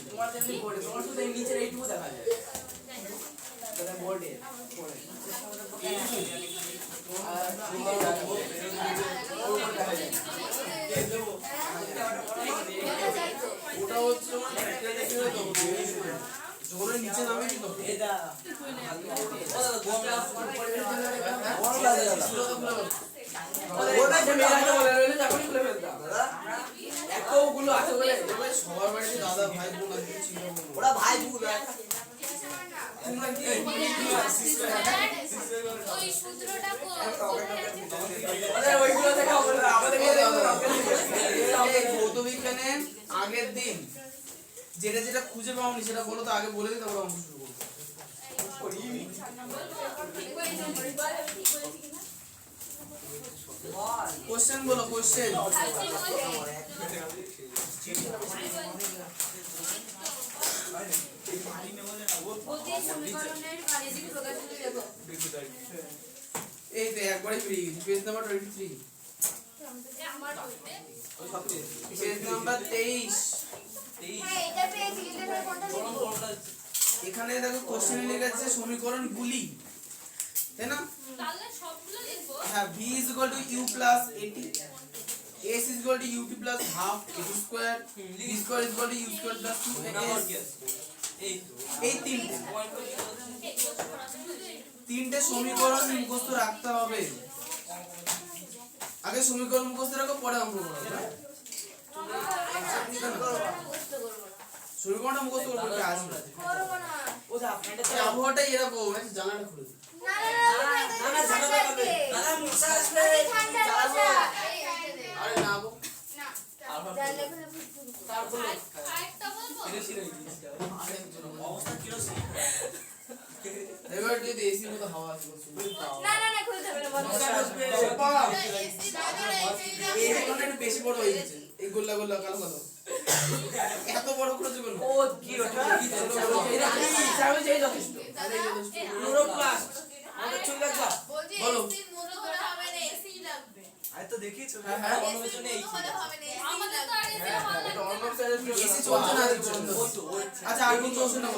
তোমার যেমনি বোর্ডে তোমার শুধু এই নিচের এইটুকু দেখা যায় বোর্ডে ওটা হচ্ছে তোমার নিচে নামে কিন্তু সবার বাড়িতে দাদা ভাই বোন ছিল ওরা ভাই বোন তোমরা কি ওই সূত্রটা ওইগুলো দেখো আমাদের ভৌত বিজ্ঞানে আগের দিন যেটা যেটা খুঁজে পাওনি সেটা বলো তো আগে বলে দিই তারপর অঙ্ক শুরু করব কোশ্চেন বলো কোশ্চেন এই তো একবারই free page number 23 page number 23 হ্যাঁ এটা পেয়েছি এটা কোনটা এখানে দেখো কোশ্চেনে লেখা আছে সমীকরণগুলি তাই না তাহলে সবগুলো লিখব হ্যাঁ v = u + at s = ut + half a square b square = u square + 2as এই তিনটে সমীকরণ মুখস্থ রাখতে হবে আগে সমীকরণ মুখস্থ রাখো পরে অঙ্ক করো সমীকরণটা মুখস্থ করবে কি আসবে করব না ও যা আপনাদের আবহাওয়াটা এরকম জানালা খুলে দিই না জানালা হবে না মুখস্থ আসবে আরে না গো না জানলে তারপর আরেকটা বলবো অবস্থা কি রকম এবার যদি এসি মতো হাওয়া আসবে না না না খুলে দেবে না বন্ধ আসবে এই কোনটা বেশি বড় হয়ে গেছে এই গোল্লা গোল্লা কালো কালো এত বড় করে দেবেন ও কি ওটা কি ছোট বড় এটা কি চাবে যেই যথেষ্ট ক্লোরোপ্লাস্ট আমাদের চুল লাগবা বলো এসি মনে হলে হবে না এসি লাগবে আরে তো দেখিছো হ্যাঁ হ্যাঁ অনুর জন্য এই হবে না আমাদের তো আর এসি ভালো লাগে অন্য সাইডে এসি চলছে না এর জন্য আচ্ছা আর কোন কোশ্চেন নাও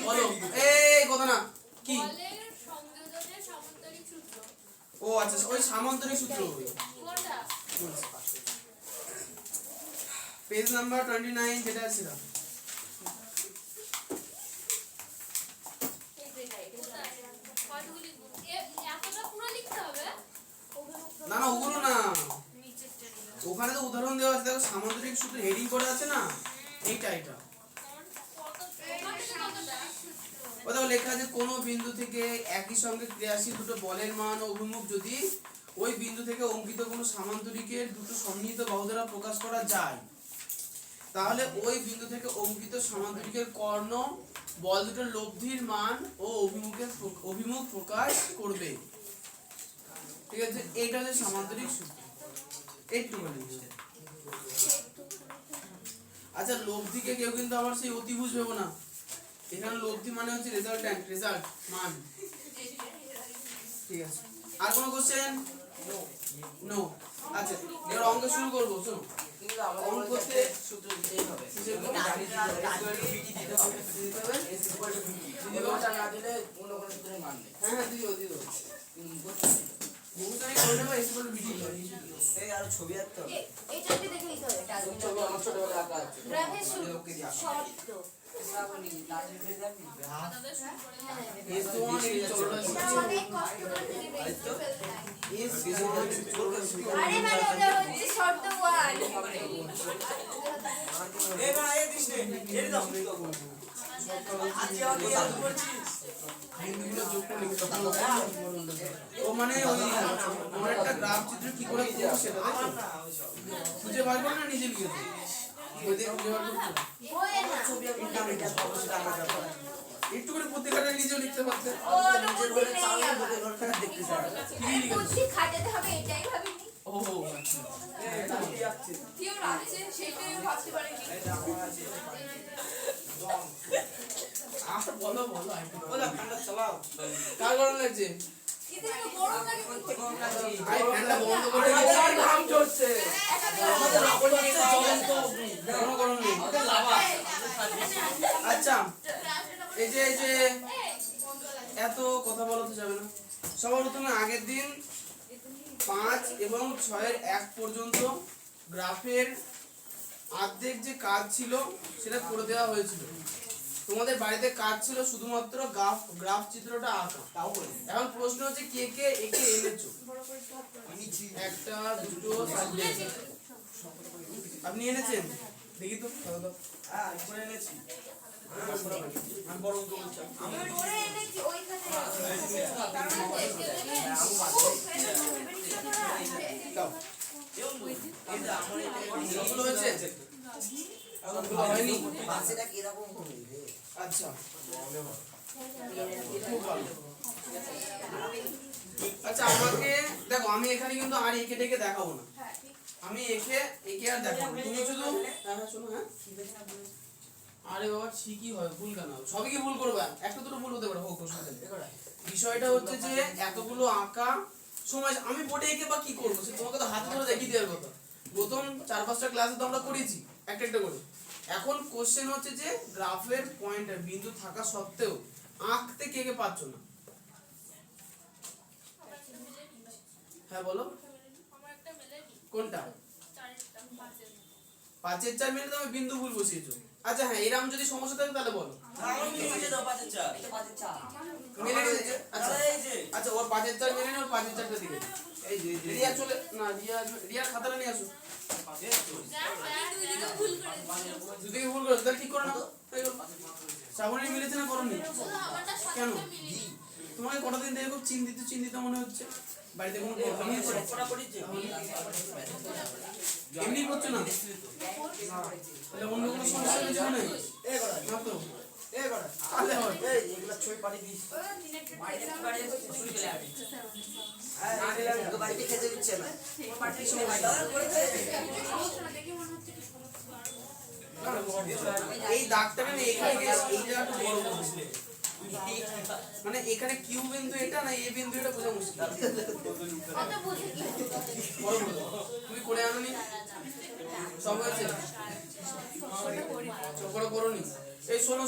বলো এই কথা না কি বলের সংযোজনের সামান্তরিক সূত্র ও আচ্ছা ওই সামান্তরিক সূত্র কোনটা পেজ নাম্বার 29 যেটা আছে না না না ওগুলো না ওখানে তো উদাহরণ দেওয়া আছে দেখো সামান্তরিক সূত্র হেডিং করে আছে না এইটা এটা ওটা লেখা আছে কোন বিন্দু থেকে একই সঙ্গে ক্রিয়াশীল দুটো বলের মান ও অভিমুখ যদি ওই বিন্দু থেকে অঙ্কিত কোনো সামান্তরিকের দুটো সন্নিহিত বাহু দ্বারা প্রকাশ করা যায় তাহলে ওই বিন্দু থেকে অঙ্কিত সামান্তরিকের কর্ণ বল দুটোর লব্ধির মান ও অভিমুখ প্রকাশ করবে ঠিক আছে এইটা হচ্ছে সামান্তরিক সূত্র একটু বলি আচ্ছা লব্ধিকে কেউ কিন্তু আবার সেই অতিভুজ ভেবো না এখানে লব্ধি মানে হচ্ছে রেজাল্ট্যান্ট রেজাল্ট মান ঠিক আছে আর কোনো কোশ্চেন নো আচ্ছা এবার অঙ্ক শুরু করব শোনো অঙ্ক করতে সূত্র দিতেই হবে দিতে না দিলে অন্য কোনো সূত্রের মান নেই হ্যাঁ হ্যাঁ দিও বহুতাই করে নেব এসে বিটি এই আর ছবি আঁকতে হবে এইটাকে দেখে নিতে হবে এটা ছবি আমার ছোট বড় আঁকা আছে গ্রাফের শর্ত শ্রাবণী তাজে ভেজা দিবে দাদা শুরু করে এই তো অনেক চলটা অনেক কষ্ট করে থেকে বেশি ফেলতে আরে মানে ওটা হচ্ছে শর্ত 1 এই ভাই এই দিস নে এই দাও আজকে আমি আজ করছিস বিন্দুগুলো যোগ করে লিখতে ও মানে ওই আমরা একটা গ্রাফ চিত্র কি করে করব সেটা দেখো খুঁজে বার করো না নিজে লিখে দাও ওই দেখো খুঁজে বার করো বইয়ে না ছবি ইন্টারনেটে অবশ্যই আমরা করব একটু করে প্রত্যেকটা নিজেও লিখতে পারতে ও নিজের ঘরে চালিয়ে বুঝে ঘরটা দেখতে চাই কি বুঝি খাটাতে হবে এটাই ভাবিনি ও আচ্ছা এটা কি আছে কেউ আছে সেটাই ভাবতে পারেনি এটা আমার আছে আর বলো বলো বলো ঠান্ডা চালাও কার গরম লাগছে ইতে গরম লাগে গরম লাগছে আই ঠান্ডা বন্ধ করে হচ্ছে আমাদের আপন হচ্ছে চলন্ত কোনো কারণ নেই আচ্ছা এই যে এত কথা বলা তো যাবে না সবার প্রথমে আগের দিন 5 এবং 6 এর 1 পর্যন্ত গ্রাফের অর্ধেক যে কাজ ছিল সেটা করে দেওয়া হয়েছিল তোমাদের বাড়িতে কাজ ছিল শুধুমাত্র গ্রাফ চিত্রটা আঁকা এখন প্রশ্ন হচ্ছে কে কে একে এনেছো একটা দুটো আপনি এনেছেন দেখি তো হ্যাঁ করে এনেছি আমি বড় অঙ্ক বলছি আমি করে এনেছি ওইখানে দাও এই যে আমার এটা সবগুলো হয়েছে সবগুলো হয়নি পাশেটা কি রকম হবে আচ্ছা আচ্ছা আমাকে দেখো আমি এখানে কিন্তু আর একে টেকে দেখাবো না আমি একে আর দেখাবো তুমি শুধু হ্যাঁ শোনো হ্যাঁ আরে বাবা ঠিকই হয় ভুল কেন সবই কি ভুল করবে একটা দুটো ভুল হতে পারে হোক বিষয়টা হচ্ছে যে এতগুলো আঁকা সময় আমি বোর্ডে এঁকে বা কি করবো সে তোমাকে তো হাতে ধরে দেখিয়ে দেওয়ার কথা প্রথম 4-5টা ক্লাসে তো আমরা করেছি একটা করে এখন কোশ্চেন হচ্ছে যে গ্রাফের পয়েন্টার বিন্দু থাকা সত্ত্বেও আঁকতে কে কে পাচ্ছ না হ্যাঁ বলো কোনটা 5-এর 4 মিলে তুমি বিন্দু ভুল বসিয়েছো আচ্ছা হ্যাঁ এরকম যদি সমস্যা থাকে তাহলে বলো আচ্ছা ওর 5-এর 4 মেনে নে ওর 5-এর 4টা দিকে এই যে রিয়া চলে না রিয়ার খাতাটা নিয়ে আসো দুদিকে ভুল করেছো তাহলে ঠিক করে নাও শ্রাবণী মিলেছে না করনি কেন তোমাকে কটা দিন থেকে খুব চিন্তিত মনে হচ্ছে বাড়িতে কোনো প্রবলেম আছে এমনি করছো না তাহলে অন্য কোনো সমস্যা কিছু নেই না তো তাহলে হয় এগুলা ছয় পাড়ি দিস বাড়িতে শুরু চলে আসবে হ্যাঁ বাড়িতে খেতে দিচ্ছে না এই দাগটাকে না এখানে এই জায়গাটা বড় করতে মানে এখানে কিউ বিন্দু এটা না এ বিন্দু এটা বোঝা মুশকিল কত বুঝে কি বড় তুমি করে আনোনি সব হয়েছে ছোট করোনি এই শোনো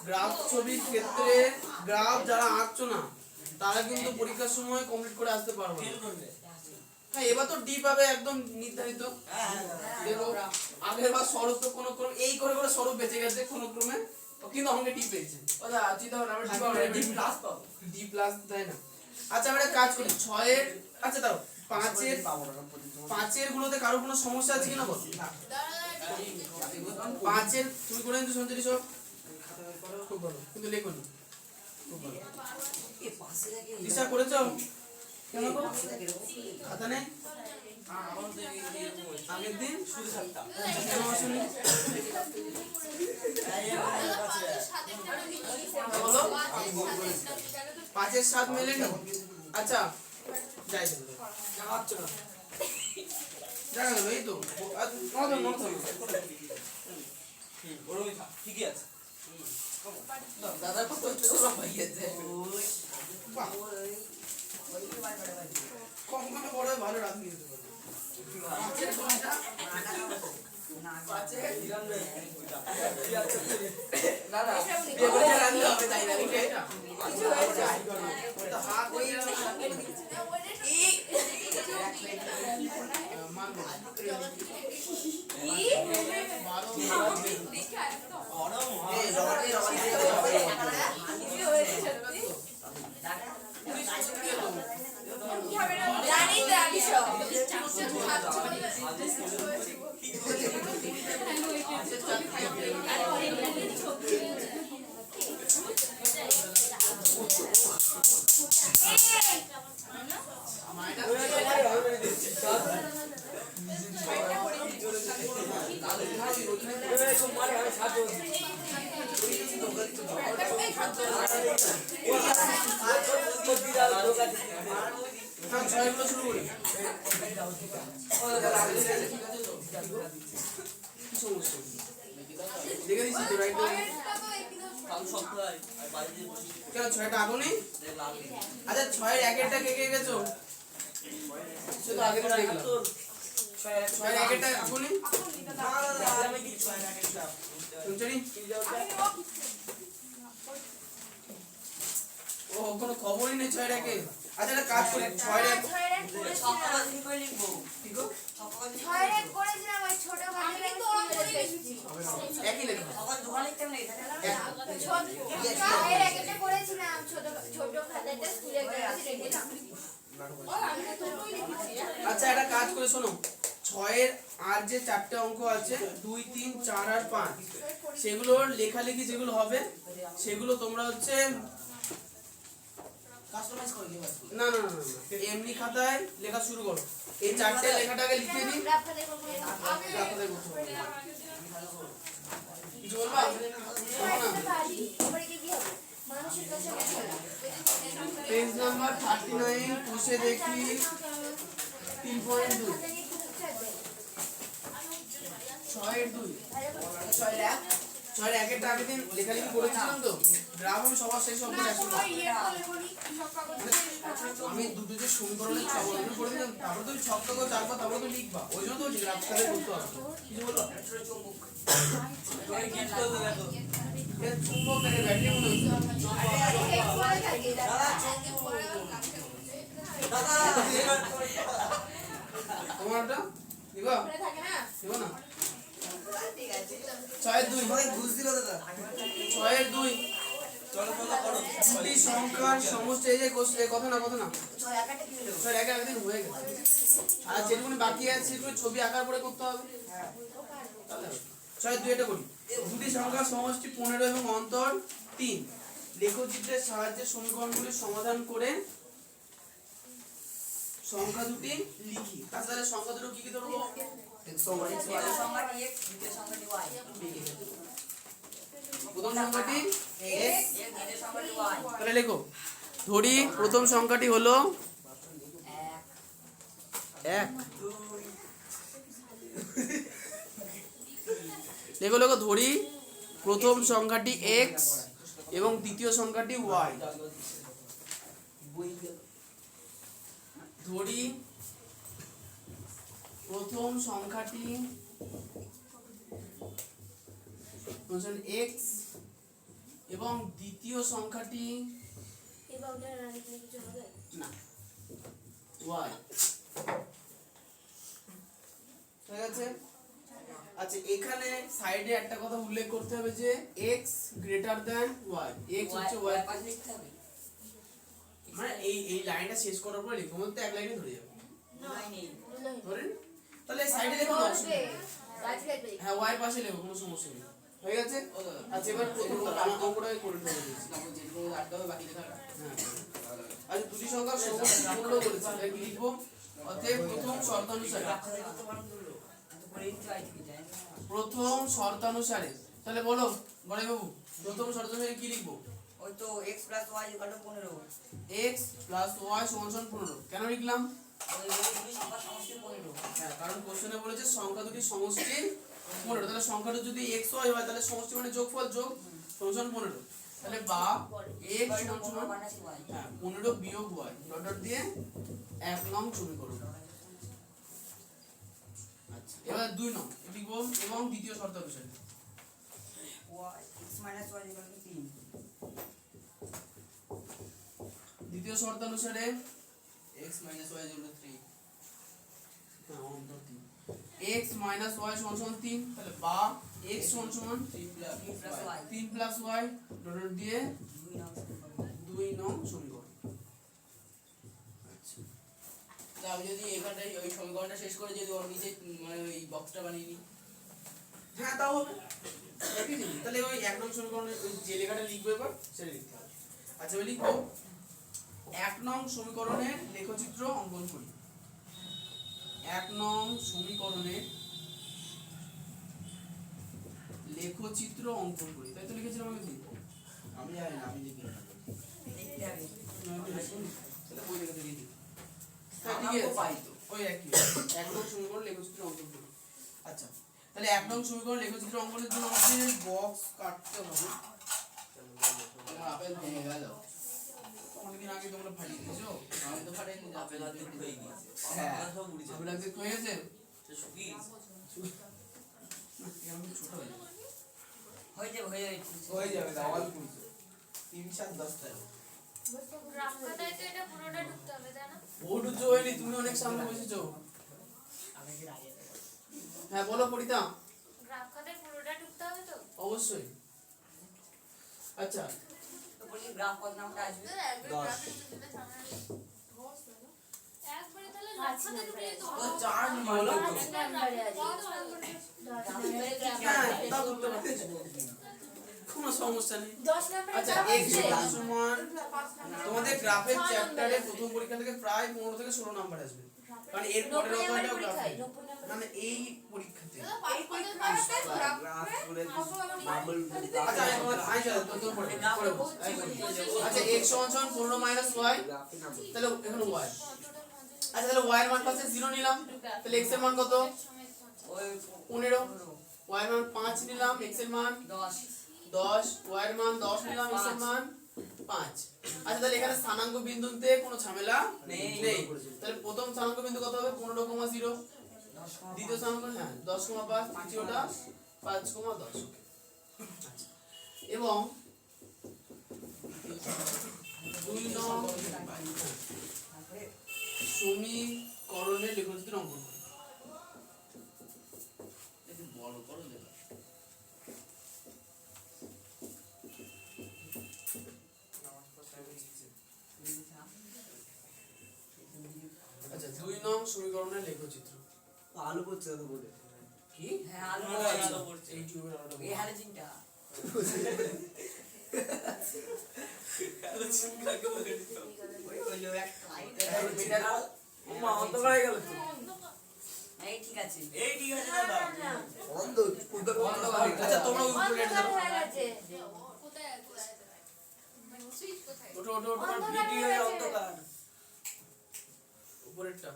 গ্রাফ ছবির ক্ষেত্রে গ্রাফ যারা আঁকছো না তারা কিন্তু পরীক্ষার সময় কমপ্লিট করে আসতে পারবে হ্যাঁ এবার তো ডি পাবে একদম নির্ধারিত দেখো আগের বার স্বরূপ তো কোনো ক্রমে এই করে স্বরূপ বেঁচে গেছে কোনো ক্রমে কিন্তু আমাকে ডি পেয়েছে ওটা চিন্তা করো আমরা ডি পাবো ডি প্লাস পাবো ডি প্লাস তাই না আচ্ছা আমরা কাজ করি 6 এর আচ্ছা দাও 5 এর গুলোতে কারো কোনো সমস্যা আছে কিনা বল 5 এর তুমি করে নিতে সঞ্জয় সব খুব ভালো কিন্তু লেখো নি খুব ভালো এই পাশে লাগে দিশা করেছো কেন গো খাতা নেই আগের দিন শুধু সাতটা বলো 5-এর 7 মেলেনি আচ্ছা যাই যাচ্ছ না দেখা গেল এই তো ঠিকই আছে দাদার কত ওরা পাইয়েছে কম কমে বড় ভালো রাত নিয়ে যেতে কেন 6টা আগুনে আচ্ছা 6-এর 1-এরটা কে কে গেছো শুধু আগেটা দেখলাম ছয়ের আগেটা এখনই শুনছনি ও কোনো খবরই নেই ছয়ের আগে। আচ্ছা একটা কাজ করি ছয়ের এক একই লেখা আচ্ছা একটা কাজ করে শোনো, ছয়ের আর যে চারটে অঙ্ক আছে 2 3 4 আর 5 সেগুলোর লেখালেখি যেগুলো হবে সেগুলো তোমরা হচ্ছে কাস্টমাইজ করে দিও। না না না এমনি খাতায় লেখা শুরু করো। এই চারটে লেখাটাকে লিখে দিই। কিছু বলবা? পেজ নাম্বার 39 পুষে দেখি 3.2 ছয়ের একের আগের দিন লেখালেখি করেছিলাম তো গ্রাফ আমি সবার শেষ অঙ্ক আমি দুটো যে সমীকরণের ছক করে দিলাম তারপর তুমি ছক তো চারবার তারপর তো লিখবা ওই জন্য তো গ্রাফ করে করতে হবে। কিছু বলবো? চুম্বক থেকে ব্যাটারি মনে হচ্ছে তোমারটা দিবা দিবা না? ছয়ের দুই ঘুষ দিল দাদা। ছয়ের দুই দুটি সংখ্যার সমষ্টি এই যে কথা না ছয়ের একের আগের দিন হয়ে গেছে আর যেটুকুনি বাকি আছে সেটুকু ছবি আঁকার পরে করতে হবে। ছয়ের দুই এটা করি দুটি সংখ্যার সমষ্টি 15 এবং অন্তর 3 লেখচিত্রের সাহায্যে সমীকরণগুলি সমাধান করে সংখ্যা দুটি লিখি। তাহলে সংখ্যা দুটো কি কি ধরবো? প্রথম সংখ্যাটি x তাহলে লেখো ধরি প্রথম সংখ্যাটি হলো 1 লেখো লেখো ধরি প্রথম সংখ্যাটি x এবং দ্বিতীয় সংখ্যাটি y। ধরি প্রথম সংখ্যাটি x এবং দ্বিতীয় সংখ্যাটি না y ঠিক আছে। আচ্ছা এখানে সাইডে একটা কথা উল্লেখ করতে হবে যে x greater than y x হচ্ছে y পাশে লিখতে হবে মানে এই লাইনটা শেষ করার পরে লিখো মত এক লাইনে ধরে যাবে ধরেন তাহলে সাইডে লেখো হ্যাঁ y পাশে লেখো কোনো সমস্যা নেই হয়ে গেছে। আচ্ছা এবার অঙ্কটা করে ফেলে দিচ্ছি তারপর যেটুকু আটটা হবে বাকি লেখা হ্যাঁ আচ্ছা দুটি সংখ্যার সমষ্টি 15 বলেছি তাহলে কি লিখবো? অতএব প্রথম শর্তানুসারে তাহলে বলো বড় বাবু প্রথম শর্তানুসারে কি লিখবো? ওই তো x + y = 15 x + y = 15 কেন লিখলাম? ওই দুটি সংখ্যার সমষ্টি 15 হ্যাঁ কারণ কোশ্চেনে বলেছে সংখ্যা দুটি সমষ্টি 15 তাহলে সংখ্যাটা যদি x y হয় তাহলে সমষ্টি মানে যোগফল যোগ সমান 15 তাহলে বা x সমান হ্যাঁ 15 বিয়োগ y ডট ডট দিয়ে 1 নং সমীকরণ। আচ্ছা এবার 2 নং লিখব এবং দ্বিতীয় শর্ত অনুসারে x - y = 3 দ্বিতীয় শর্ত অনুসারে x - y = 3 হ্যাঁ অন্তর 3 x - y = 3 তাহলে বা x সমান 3 + y ডট ডট দিয়ে 2 নং সমীকরণ। আচ্ছা আমি যদি এখানটাই ওই সমীকরণটা শেষ করে যদি ওর নিচে মানে ওই বক্সটা বানিয়ে নিই হ্যাঁ তাও হবে একই জিনিস তাহলে ওই 1 নং সমীকরণে যে লেখাটা লিখবো এবার সেটা লিখতে হবে। আচ্ছা আমি লিখবো 1 নং সমীকরণের লেখচিত্র অঙ্কন করি। 1 নং সমীকরণের লেখচিত্র অঙ্কন করি তাই তো লিখেছিলাম আমি লিখবো আমি জানি না আমি লিখি লিখতে হবে তাহলে বই লিখে দিই হ্যাঁ ঠিক আছে পাই তো ওই একই 1 নং সমীকরণ লেখচিত্র অঙ্কন করি। আচ্ছা তাহলে 1 নং সমীকরণ লেখচিত্র অঙ্কনের জন্য আমাদের বক্স কাটতে হবে। আপেল ভেঙে গেল ও অনেকদিন আগে তোমরা ফাটিয়ে দিয়েছো। আমি তো ফাটাইনি, আপেল আর্ধেক হয়ে গিয়েছে। হ্যাঁ। আপেল সব উড়ে আপেল যাবে। আর্ধেক হয়ে গেছে? সে শুকিয়ে গেছে। না, এরকম ছোট হয়ে যাবে। হয়ে যাবে হয়ে যাবে হয়ে যাবে, দাও অল্প কিছু। 3, 7, 10 টা। গ্রাফ খাতায় তো এটা পুরোটা ঢুকতে হবে তাই না? ভোট উচ্চ হয়নি, তুমি অনেক সামনে বসেছো। হ্যাঁ বলো পরিতা। গ্রাফ খাতায় পুরোটা ঢুকতে হবে তো? অবশ্যই। আচ্ছা তো বলি গ্রাফ কত নামটা আসবে একবারে তাহলে গ্রাফ খাতায় ঢুকলেই তো তো 4 বলো তো। হ্যাঁ তা করতে পারতে। কোনো সমস্যা নেই। 10 নম্বরে আচ্ছা x সমান তোমাদের গ্রাফের চ্যাপ্টারে প্রথম পরীক্ষা থেকে প্রায় 15 থেকে 16 নাম্বার আসবে। কারণ এর পরের অধ্যায়টাও গ্রাফ। মানে এই পরীক্ষাতে। গ্রাফ করে মার্বল আচ্ছা আমি তোর পরে আচ্ছা x সমান 15 - y গ্রাফে না বলি। তাহলে এখানে y। আচ্ছা তাহলে y এর মান পাশে 0 নিলাম, তাহলে x এর মান কত? ওই 15। y এর মান 5 নিলাম, x এর মান 10 10, y এর মান 10 নিলাম, x এর মান 5। আচ্ছা তাহলে এখানে স্থানাঙ্ক বিন্দুতে কোনো ঝামেলা নেই। তাহলে প্রথম স্থানাঙ্ক বিন্দু কত হবে? 15,0। দ্বিতীয় স্থানাঙ্ক হ্যাঁ 10,5, তৃতীয়টা 5,10। আচ্ছা এবং 2 নং সমীকরণের লেখচিত্র অঙ্কন করো। একটু বড় করো দেবে। আচ্ছা 2 নং সমীকরণের লেখচিত্র। আলু পড়ছে তো বলে। কি? হ্যাঁ আলু আলু পড়ছে। এই টিউবের আলোটা এই হ্যালোজিনটা আলু চিংকাকে বলে দিত। ওই হলো একটা লাইট মা অন্ধকার হয়ে গেল তো। এই ঠিক আছে এই ঠিক আছে দাদা। অন্ধ পুরো অন্ধ। আচ্ছা তোমরা উপরে এটা ধরো। হয়ে গেছে। কোথায় সুইচ কোথায়? ওঠো ওঠো ওঠো ভিডিও অন্ধকার। উপরেরটা।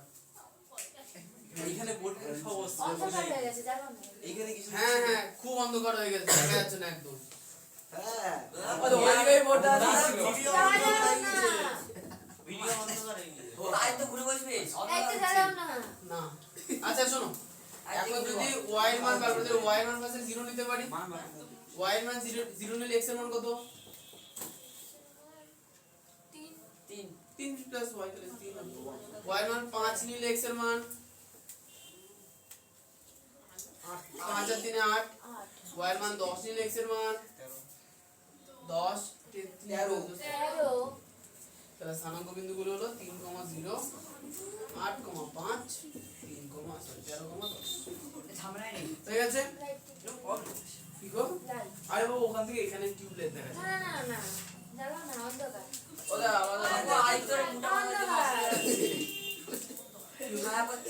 এইখানে বোর্ড সব অন্ধকার হয়ে গেছে জানো না? এইখানে কিছু হ্যাঁ হ্যাঁ খুব অন্ধকার হয়ে গেছে, দেখা যাচ্ছে না একদম। হ্যাঁ আরে ওইদিকেই বোর্ডটা আছে। ভিডিও যাওয়া অন্ধকার যাবে হয়ে না। গেছে। ভিডিও অন্ধকার হয়ে গেছে। তাই তো ঘুরে বসবে এই তো যাও না। না আচ্ছা শোনো, এখন যদি y এর মান বার করতে y এর মান পাশে 0 নিতে পারি, মান মান। y এর মান 0 নিলে x এর মান কত? 3 3 3 প্লাস y তাহলে 3 হবে। y এর মান 5 নিলে x এর মান 5 আর 3 8। 8 y এর মান 10 নিলে x এর মান 10 13। 13 তাহলে স্থানাঙ্ক বিন্দুগুলো হলো 3,0 8,5 13,10 ঝামেলা নেই হয়ে গেছে? কি গো? লাল আরে বাবা ওখান থেকে এখানে টিউবলাইট দেখা না যায়। না না যাও না অন্ধকার ওটা আলাদা আরেকটা মোটা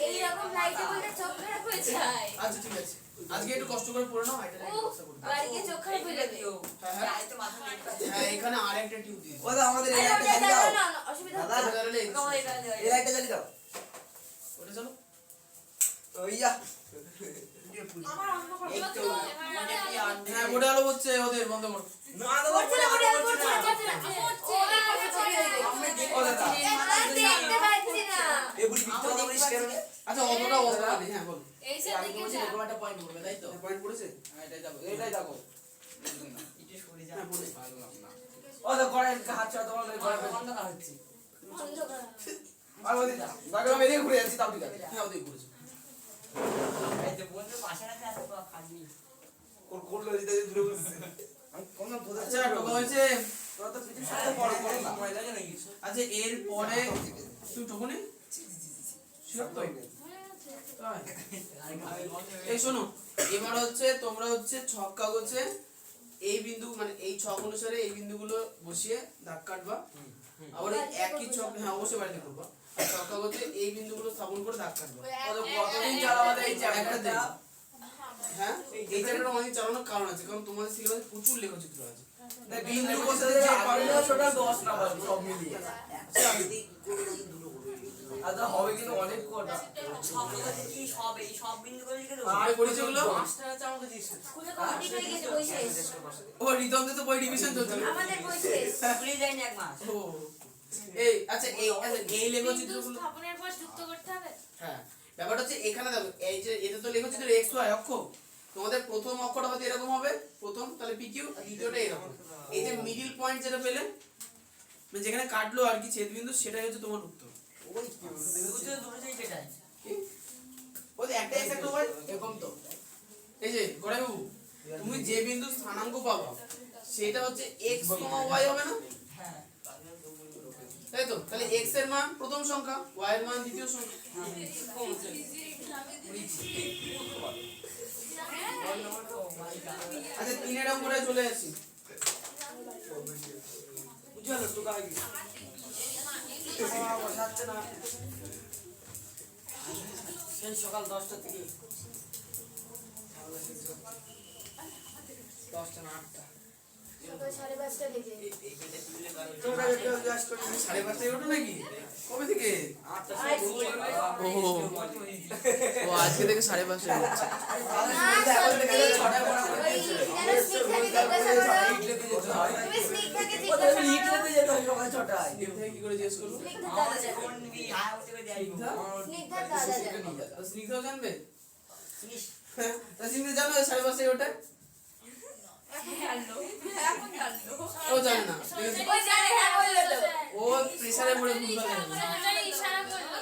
এই রকম লাইটে বলতে চোখ খারাপ হয়ে যায় আচ্ছা ঠিক আছে, আজকে একটু কষ্ট করে পড়ে নাও, এটা ও বাড়িতে চোখ খারাপ হয়ে যাবে আই তো মাথা দেখতে হ্যাঁ এখানে আরেকটা টিউব দিয়েছি। ওদা আমাদের এই আরে লাইটটা ওটা জ্বালিয়ে যাও দাও। না অসুবিধা দাদা, হচ্ছে তাহলে এই লাইটটা জ্বালিয়ে দাও। ওটা চলো। ওইয়া। আমার অন্ধকার এই তো হ্যাঁ বোর্ডে আলো হচ্ছে, ওদের বন্ধ করো। না দাদা পড়ছে না পড়ছে না ও দাদা। দেখতে পাচ্ছি না এ বুড়ি মিথ্যা কথা বলিস কেন রে? আচ্ছা অতটা অন্ধকার নেই, হ্যাঁ বলো। এই সব আমি দিকে বলছি যা এরকম একটা পয়েন্ট পড়বে, তাই তো? পয়েন্ট পড়েছে? হ্যাঁ, এটাই যাবো। এটাই দেখো। এটা সরে যা হ্যাঁ পড়েছে। পারলাম না। ও দাদা করে হাত ছাড়া তোমার করে। অন্ধকার হচ্ছে অন্ধকার আর বলি দাদা আমি এদিকে ঘুরে যাচ্ছি তাও ঠিক আছে। হ্যাঁ ওদের পড়েছে। এই যে বন্ধু পাশে রাখতে আছে তো খাটনি ওর করলো দিতে দূরে বসছে। আমি কোন বোঝা আচ্ছা টোকা হয়েছে। তোরা তো পৃথিবীর সবচেয়ে বড় করো না। ময়লা লাগে নাকি আচ্ছা এর পরে তুমি টোকো নেই? শিওর তো? তাই? এই শোনো, এবার হচ্ছে তোমরা হচ্ছে ছক কাগজে এই বিন্দু মানে এই ছক অনুসারে এই বিন্দুগুলো বসিয়ে দাগ কাটবা। আবার এই একই ছক, হ্যাঁ অবশ্যই বাড়িতে করবা। আর ছক কাগজে এই বিন্দুগুলো স্থাপন করে দাগ কাটবা। কতদিন চালাবাদে এই একটা চ্যাপ্টারটা? দিন। হ্যাঁ এই চ্যাপ্টারটা অনেক চালানোর কারণ আছে, কারণ তোমাদের সিলেবাসে প্রচুর লেখচিত্র আছে। বিন্দু বসে যে পারলে সেটা 10 না পারবে সব মিলিয়ে। আচ্ছা হবে কিন্তু অনেক কটা। সব লোকে কি সব এই সব বিন্দুগুলো লিখে দেবো আর করেছে ওগুলো? মাস্টার আছে আমাকে জিজ্ঞেস করছে। স্কুলে কমপ্লিট হয়ে গেছে বই শেষ ও রিতমদের তো বই ডিভিশন চলছিল। আমাদের বই শেষ স্কুলে যাইনি এক মাস ও এই আচ্ছা এই লেখচিত্রগুলো স্থাপনের পর যুক্ত করতে হবে। হ্যাঁ ব্যাপারটা হচ্ছে এখানে দেখো এই যে এটা তো লেখচিত্র x y অক্ষ তোমাদের প্রথম অক্ষটা হয়তো এরকম হবে প্রথম তাহলে PQ আর দ্বিতীয়টা এরকম এই যে মিডল পয়েন্ট যেটা পেলে মানে যেখানে কাটলো আর কি ছেদবিন্দু সেটাই হচ্ছে তোমার উত্তর দুটো যেই কেটাই ওই যে একটা এক্সাক্ট হয় এরকম তো এই যে গড়াইবাবু তুমি যে বিন্দু স্থানাঙ্ক পাবা সেটা হচ্ছে x, y হবে না হ্যাঁ তাই তো তাহলে x এর মান প্রথম সংখ্যা y এর মান দ্বিতীয় সংখ্যা আচ্ছা 3 এর অঙ্কটা চলে আসি বুঝলো তো কাই বসাচ্ছে না সেই সকাল 10টা থেকে 10টা না 8টা সকাল 5:30 থেকে। তোমরা কেউ জিজ্ঞাসা করি 5:30 ওঠো নাকি কবে থেকে 8টা ও আজকে থেকে 5:30 হচ্ছে না, সত্যি। ওই যারা স্নিগ্ধাকে জিজ্ঞাসা করো। তুমি স্নিগ্ধাকে জিজ্ঞাসা করো। লিখতে যেতে হয় সকাল 6টায় স্নিগ্ধা কি করে জিজ্ঞেস করবো স্নিগ্ধার দাদা জানে। কোন বি হাই হতে করে যাই স্নিগ্ধার দাদা জানে। স্নিগ্ধাও জানবে চিনিস তা স্নিগ্ধা জানো 5:30 ওঠে ও জানে না ঠিক আছে ওই জানে, হ্যাঁ বললো তো। ও প্রেসারে পড়ে ভুল করে ইশারা করলো।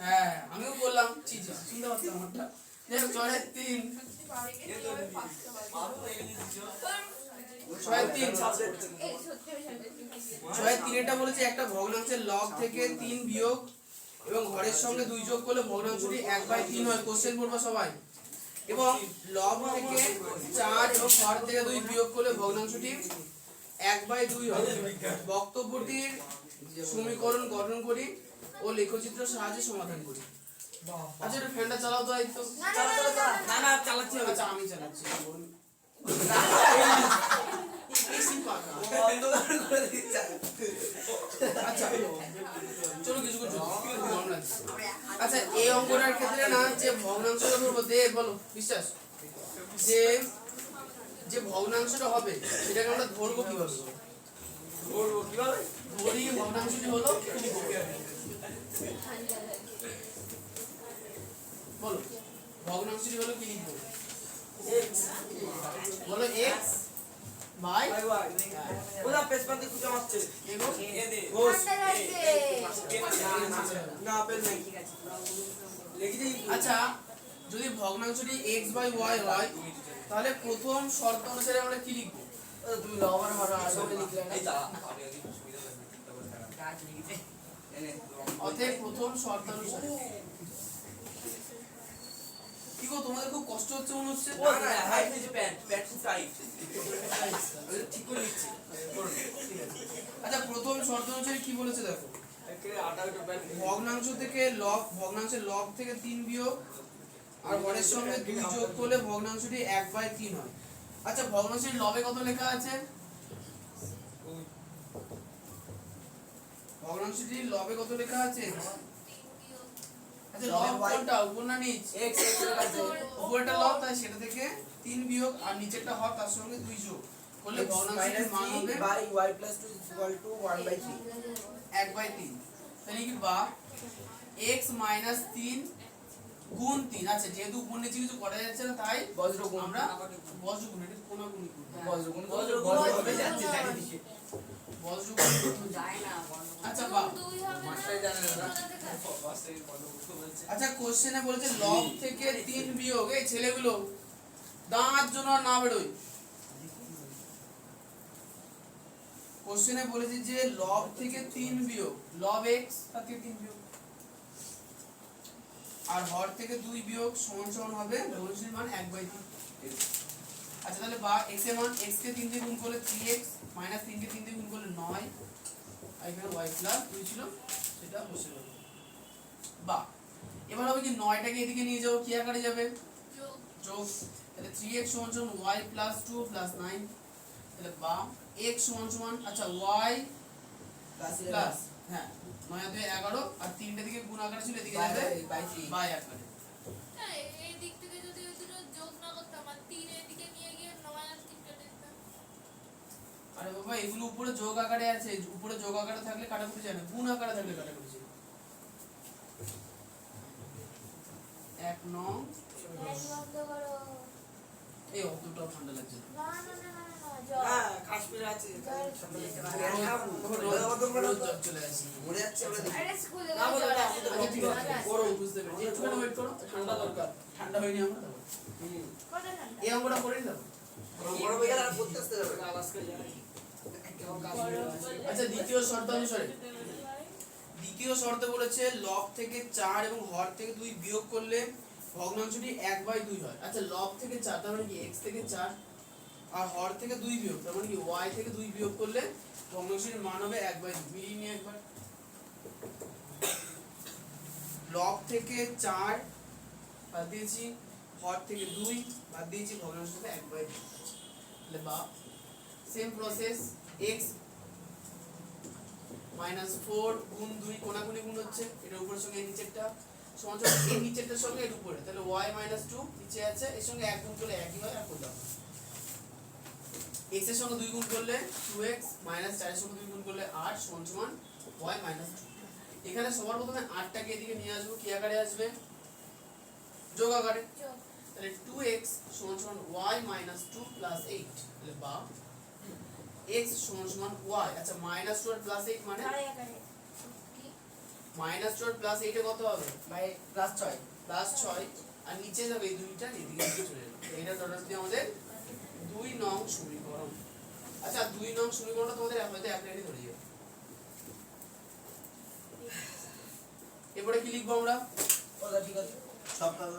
হ্যাঁ আমিও বললাম চিজি শুনতে পাচ্ছি আমারটা দেখো 6 এর 3 6 এর 3 এই সত্যি ওই 6 এর 3 এটা বলেছে একটা ভগ্নাংশের লব থেকে 3 বিয়োগ এবং হরের সঙ্গে 2 যোগ করলে ভগ্নাংশটি 1/3 হয় কোশ্চেন পড়বা সবাই এবং লব থেকে 4 এবং হর থেকে 2 বিয়োগ করলে ভগ্নাংশটি 1/2 হয় বক্তব্যটির সমীকরণ গঠন করি ও লেখচিত্রের সাহায্যে সমাধান করি আচ্ছা এটা ফ্যানটা চালাও তো একটু না না চালাচ্ছি হবে আচ্ছা আমি চালাচ্ছি বলুন এসি পাকা অন্ধকার করে দিচ্ছে আচ্ছা চলো কিছু কিছু গরম লাগছে আচ্ছা এই অঙ্কটার ক্ষেত্রে না যে ভগ্নাংশটা ধরবো দে বলো বিশ্বাস যে যে ভগ্নাংশটা হবে সেটাকে আমরা ধরবো কিভাবে বলবো কিভাবে ধরি ভগ্নাংশটি হলো বলো ভগ্নাংশটি হলো কি লিখবো বলো x বাই ভাই ভাই ওটা পেছপান্তি খুঁজে মারছে এগো বস ঠান্ডা লাগছে। না পেন নাই লিখে দিই আচ্ছা যদি ভগ্নাংশটি x বাই y হয় তাহলে প্রথম শর্ত অনুসারে আমরা কি লিখবো তুমি লবার মারো আসলে লিখলে না কাজ লিখতে অতএব প্রথম শর্ত অনুসারে কি গো তোমাদের খুব কষ্ট হচ্ছে মনে হচ্ছে না না হাই নিচে প্যান্ট প্যান্ট টাইট ঠিক করে লিখছি আচ্ছা প্রথম শর্ত অনুসারে কি বলেছে দেখো একে আটা একটা প্যান্ট ভগ্নাংশের লব থেকে 3 বিয়োগ আর হরের সঙ্গে 2 যোগ করলে ভগ্নাংশটি 1/3 হয় আচ্ছা ভগ্নাংশের লবে কত লেখা আছে ভগ্নাংশটির লবে কত লেখা আছে আচ্ছা লব কোনটা উপর না নিচ x x এর কাছে উপরটা লব তাই সেটা থেকে 3 বিয়োগ আর নিচেরটা হর তার সঙ্গে 2 যোগ করলে ভগ্নাংশের মান হবে বাই y + 2 = 1/3 1/3 তাহলে কি বা x - 3 গুণ 3 আচ্ছা যেহেতু উপর নিচে কিছু করা যাচ্ছে না তাই বজ্রগুণ আমরা বজ্রগুণ এটা কোনাগুনি করব বজ্রগুণ বজ্রগুণ হবে যাচ্ছে চারিদিকে বজ্রগুণ যায় না আচ্ছা বা দুই হবে না। মাস্টারই জানে না আচ্ছা কোশ্চেনে বলেছে লব থেকে 3 বিয়োগ এই ছেলেগুলো দাঁত জন্য আর না বেরোয় কোশ্চেনে বলেছে যে লব থেকে 3 বিয়োগ লব x তার থেকে 3 বিয়োগ আর হর থেকে 2 বিয়োগ সমান সমান হবে ভগ্নাংশের মান 1/3 আচ্ছা তাহলে বা x এর মান x কে 3 দিয়ে গুণ করলে 3x - 3 কে 3 দিয়ে গুণ করলে 9 আর এখানে y + 2 ছিল সেটা বসে গেল বা এবার হবে কি 9টাকে এদিকে নিয়ে যাও কি আকারে যাবে যোগ তাহলে 3x = y + 2 + 9 তাহলে বা x আচ্ছা y প্লাস হ্যাঁ 9 আর 2 11 আর 3টা দিকে গুণ আকারে ছিল এদিকে যাবে বাই আকারে এই দিক থেকে যদি ওই দুটো যোগ না করতাম আর 3 এর দিকে নিয়ে গিয়ে 9 আর 3 টা দিতাম। আরে বাবা এগুলো উপরে যোগ আকারে আছে, উপরে যোগ আকারে থাকলে কাটাকুটি যায় না, গুণ আকারে থাকলে কাটাকুটি যায়। 1 নং লাইট বন্ধ করো। এই অতটাও ঠান্ডা লাগছে না। না না না না না জল হ্যাঁ কাশ্মীরে আছে রোজ জ্বর চলে আসে। মরে যাচ্ছে আমরা দেখি। আরে স্কুলে না বলে জল না, আছে। আচ্ছা ঠিক আছে, করো, বুঝতে পেরেছি। একটুখানি ওয়েট করো, ঠান্ডা দরকার। ঠান্ডা হয়নি আমরা দেবো। কোথায় ঠান্ডা? এই অঙ্কটা করে দেবো। বড় হয়ে গেলে আর করতে আসতে যাবে না। আওয়াজ করে যায় আচ্ছা দ্বিতীয় শর্ত অনুসারে, দ্বিতীয় শর্তে বলেছে লব থেকে 4 এবং হর থেকে 2 বিয়োগ করলে ভগ্নাংশটি 1/2 হয়। আচ্ছা লব থেকে 4 তার মানে কি x থেকে 4 আর হর থেকে 2 বিয়োগ তার মানে কি y থেকে 2 বিয়োগ করলে ভগ্নাংশটির মান হবে 1/2। মিলিয়ে নিয়ে একবার, লব থেকে 4 বাদ দিয়েছি, হর থেকে 2 বাদ দিয়েছি, ভগ্নাংশ হবে 1/2। তাহলে বা সেম প্রসেস x -4 গুণ 2 কোনাকুনি গুণ হচ্ছে, এটা উপরের সঙ্গে নিচেরটা সমান সমান এই নিচেরটার সঙ্গে এর উপরে, তাহলে y - 2 নিচে আছে, এর সঙ্গে 1 গুণ করলে একই হয়, আর করলাম x এর সঙ্গে 2 গুণ করলে 2x - 4 এর সঙ্গে 2 গুণ করলে 8 সমান সমান y - 2। এখানে সবার প্রথমে 8টাকে এদিকে নিয়ে আসবো, কি আকারে আসবে? যোগ আকারে। জল। তাহলে 2x সমান সমান y - 2 + 8, তাহলে বা x সমান সমান y। আচ্ছা -2 আর +8 মানে আরে আরে কি? -2 আর +8 এ কত হবে? ভাই ক্লাস 6 +6 আর নিচে যাবে এই দুইটা এদিকে এদিকে চলে যাবে। এইটা টোটাল দিয়ে আমাদের 2 নং সমীকরণ। আচ্ছা 2 নং সমীকরণটা তোমাদের হয়তো এক লাইনে ধরে যাবে। এরপরে কি লিখবো আমরা? ওটা ঠিক আছে সব কাজ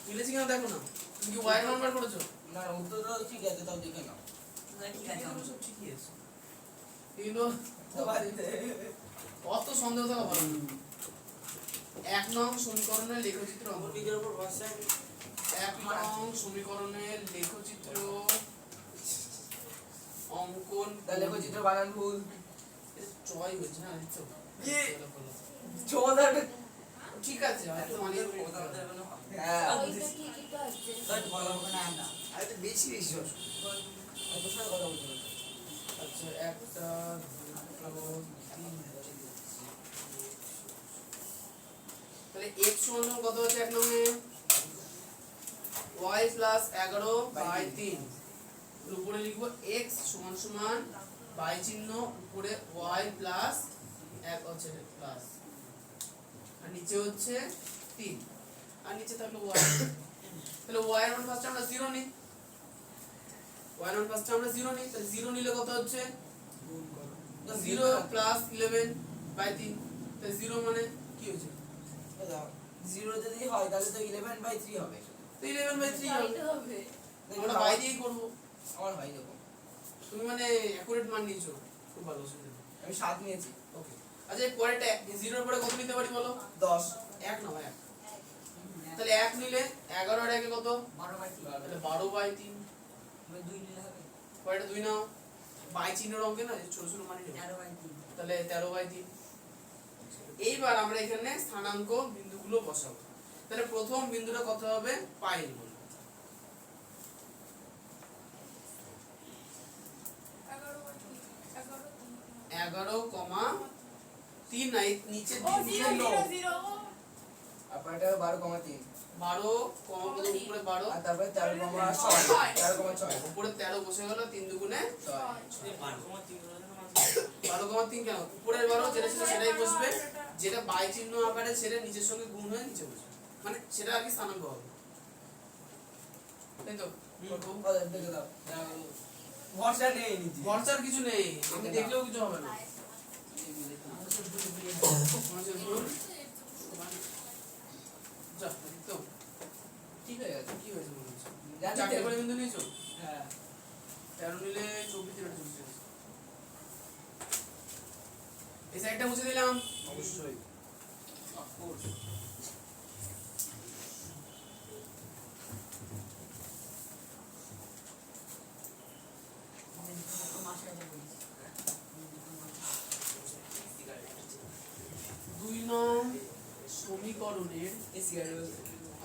মিলেছে কিনা দেখো না। তুমি কি y নাম্বার করেছো? না না উত্তরটা ঠিক আছে তাও দেখে নাও ঠিক আছে এগুলো সব ঠিকই আছে। এগুলো অত সন্দেহ থাকা ভালো না। 1 নং সমীকরণের লেখচিত্র অঙ্কন। নিজের উপর ভরসা 1 নং সমীকরণের লেখচিত্র অঙ্কন। তাহলে কো চিত্র বানান ভুল চয় হয়েছে না দেখছো? কি? চোদা ঠিক আছে হয়তো মানে হ্যাঁ ওইটা ঠিকই তো আছে। আর একটু বেশি বেশি হচ্ছে। তোর সাথে কথা বলতে হবে। আচ্ছা একটা দুটো তিনটে। তাহলে x সমান কত হচ্ছে 1 নং এ? y + 11/3। এর উপরে লিখবো x সমান সমান বাই চিহ্ন উপরে y প্লাস 1 হচ্ছে প্লাস আর নিচে হচ্ছে 3 আর নিচে থাকলো y। তাহলে y এর মান ফার্স্টে আমরা 0 নিই, y এর মান ফার্স্টে আমরা 0 নিই, তাহলে 0 নিলে কত হচ্ছে? 0 + 11/3। তাহলে 0 মানে কি হচ্ছে? 0 যদি হয় তাহলে তো 11/3 হবে তো 11/3 হবে। তাই তো হবে। আমরা বাই দিয়েই করব। আমার ভাই দেখো তুমি মানে অ্যাকুরেট মান নিয়েছো, খুব ভালো অসুবিধা নেই। আমি 7 নিয়েছি ওকে আচ্ছা এর পরেরটা 0 এর পরে কত নিতে পারি বলো? 10 1 নাও 1। তাহলে 1 নিলে 11 আর 1 এ কত? 12/3 তাহলে 12/3। 2 নিলে হবে পরেরটা 2 নাও, বাই চিহ্নের অঙ্কে না ছোট ছোট মানে নেব। 13/3 তাহলে 13/3। এইবার আমরা এখানে স্থানাঙ্ক বিন্দুগুলো বসাবো। তাহলে প্রথম বিন্দুটা কত হবে? পাই বলবো। 11,3 না এই নিচে ও 0 0 0 তারপর এটা 12,3 12 কমা বলে উপরে 12 আর তারপরে 13,6 13,6 উপরে 13 বসে গেল 3 দুগুণে 6 12,3 কেন? উপরের 12 যেটা ছিল সেটাই বসবে, যেটা বাই চিহ্ন আকারে সেটা নিচের সঙ্গে গুণ হয়ে নিচে বসবে, মানে সেটা আগে স্থানাঙ্ক হবে, তাই তো? ওদের দেখে দাও ভরসা নেই নিচে ভরসার কিছু নেই, আমি দেখলেও কিছু হবে না। মানুষের ভুল। যা, দেখতো? ঠিক হয়ে গেছে কি হয়েছে মনে হচ্ছে? জানি চারটে তো। করে বিন্দু নিয়েছো? হ্যাঁ 13 নিলে 24 এর 24। এই সাইডটা মুছে দিলাম অবশ্যই অফকোর্স মাসে আছে বলিস 2 নং সমীকরণের এসি আর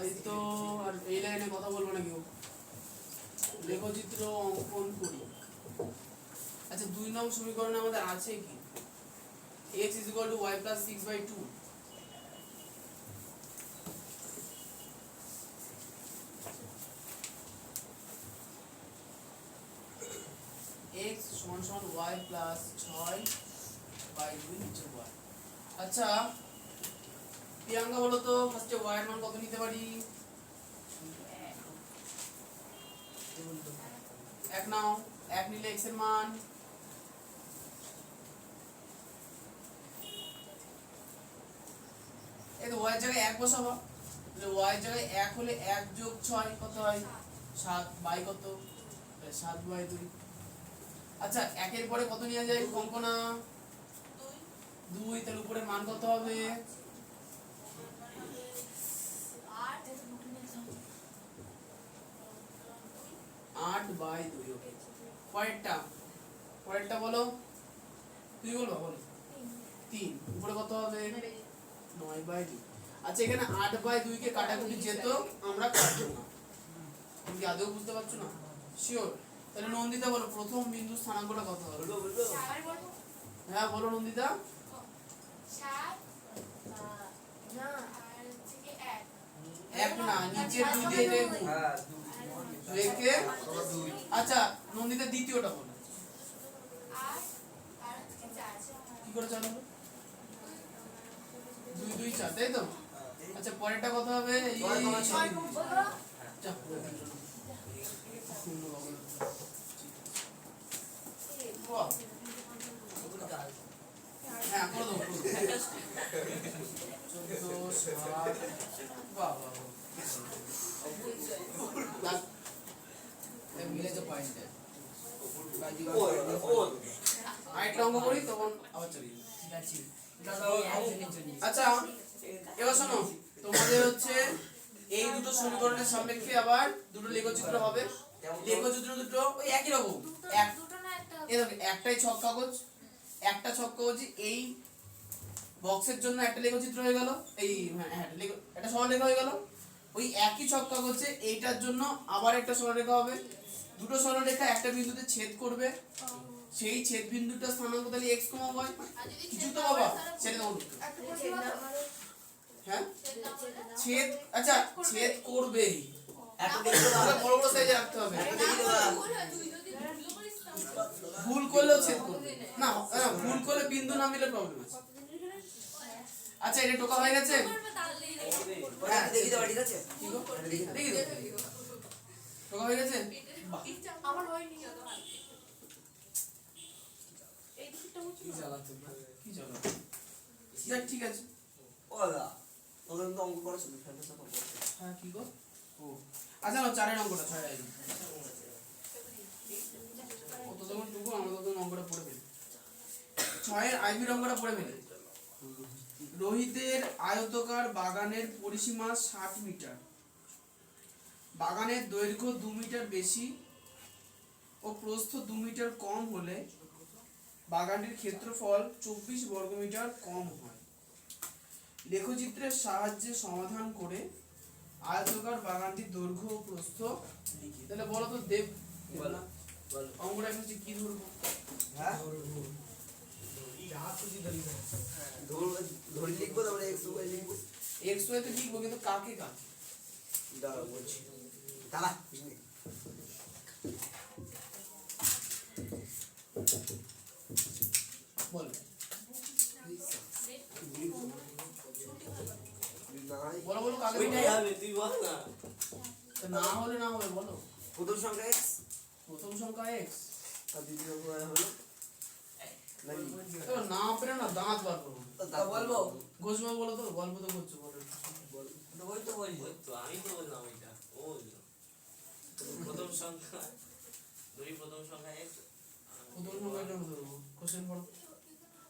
এই তো আর এই লাইনে কথা বলবো না কেউ, লেখচিত্র অঙ্কন করি। আচ্ছা আচ্ছা 2 নং সমীকরণে আমাদের আছে কি x = y + 6/2 x = y + 6/2 নিচে y। আচ্ছা প্রিয়াঙ্কা বলো তো ফার্স্টে y এর মান কত নিতে পারি? 1 নাও, 1 নিলে x এর মান এই তো y এর জায়গায় 1 বসাবো, তাহলে y এর জায়গায় 1 হলে 1 + 6 কত হয়? 7 বাই কত? 7/2। আচ্ছা 1 এর পরে কত নিয়ে যায় কঙ্কনা? 2। তাহলে উপরের মান কত হবে? 8/2। ওকে পরেরটা বলো, তুই বলবা বলো। 3 উপরে কত হবে? 9/2। আচ্ছা এখানে 8/2 কে কাটাকুটি যেত, আমরা কাটবো না। তুমি কি আদৌ বুঝতে পারছো না? শিওর? তাহলে নন্দিতা বলো প্রথম বিন্দু স্থানাঙ্কটা কত হবে? হ্যাঁ বলো নন্দিতা। 1 না, নিচের 2 দিয়ে দেব। হ্যাঁ রেখে আচ্ছা নন্দিতা দ্বিতীয়টা বলো। কি করে চালাবো? 2 2 4 তাই তো? আচ্ছা পরেরটা কত হবে? এই যা, শূন্য হবে। বাহ। হ্যাঁ করে দাও, করে দাও। 14 7 বাহ বাহ বাহ। মিলেছে পয়েন্টে। আরেকটা অঙ্ক করি তখন আবার চলি। ঠিক আছে। আচ্ছা এবার শোনো, তোমাদের হচ্ছে এই দুটো সমীকরণের সাপেক্ষে আবার দুটো লেখচিত্র হবে। লেখচিত্র দুটো ওই একই রকম। এই দেখো একটাই ছক কাগজ, একটা ছক কাগজে এই বক্সের জন্য একটা লেখচিত্র হয়ে গেল, এই হ্যাঁ একটা সরলরেখা হয়ে গেল। ওই একই ছক কাগজে এইটার জন্য আবার একটা সরলরেখা হবে। দুটো সরলরেখা একটা বিন্দুতে ছেদ করবে, সেই ছেদ বিন্দুটা স্থানাঙ্ক তাহলে x, y। কিছু তো বাবা সেটা দাও। হ্যাঁ ছেদ, আচ্ছা ছেদ করবে, বড় বড় সাইজে রাখতে হবে। ভুল করলেও ছেদ করবে না, ভুল করলে বিন্দু না মিলে প্রবলেম আছে। আচ্ছা এটা টোকা হয়ে গেছে। হ্যাঁ দেখি দাও, ঠিক আছে? কি গো? দেখি দাও টোকা হয়ে গেছে। আমার হয়নি কি জ্বালাতে কি জ্বালাতে যাক ঠিক আছে। ওলা তোদের তো অঙ্ক করা শুরু ফ্যান্টাসি করব। হ্যাঁ কি গো? ও আচ্ছা না 4 এর অঙ্কটা 6 আইবি কত যখন টুকু আমরা তখন অঙ্কটা পড়ে ফেলি। 6 এর আইবি অঙ্কটা পড়ে ফেলি। রোহিতের আয়তাকার বাগানের পরিসীমা 60 মিটার, বাগানের দৈর্ঘ্য 2 মিটার বেশি ও প্রস্থ 2 মিটার কম হলে বাগানটির ক্ষেত্রফল 24 বর্গমিটার কম হয়। লেখচিত্রের সাহায্যে সমাধান করে আয়তাকার বাগানটির দৈর্ঘ্য ও প্রস্থ লিখি। তাহলে বলো তো দেব না অঙ্কটা হচ্ছে কি ধরবো? হ্যাঁ ধরে লিখবো, তারপরে x y লিখবো। x y তো লিখবো কিন্তু কাকে কাকে? দাঁড়া বলছি, দাঁড়া বলো নাই বলো বলো কাকে ওইটাই বলো? হবে, তুই বল না। তা না হলে না হবে বলো। প্রথম সংখ্যা x প্রথম সংখ্যা x, আর দ্বিতীয় সংখ্যা হলো নাকি? তো না পেরে না দাঁত বার করবো। তা বলবো? ঘোষবাবু বলো তো, গল্প তো করছো বলো। ওই তো বলবো। ওই তো আমি তো বললাম ওইটা, ও বললো প্রথম সংখ্যা প্রথম সংখ্যা x। প্রথম সংখ্যাটা ধরবো, কোশ্চেন পড়ো।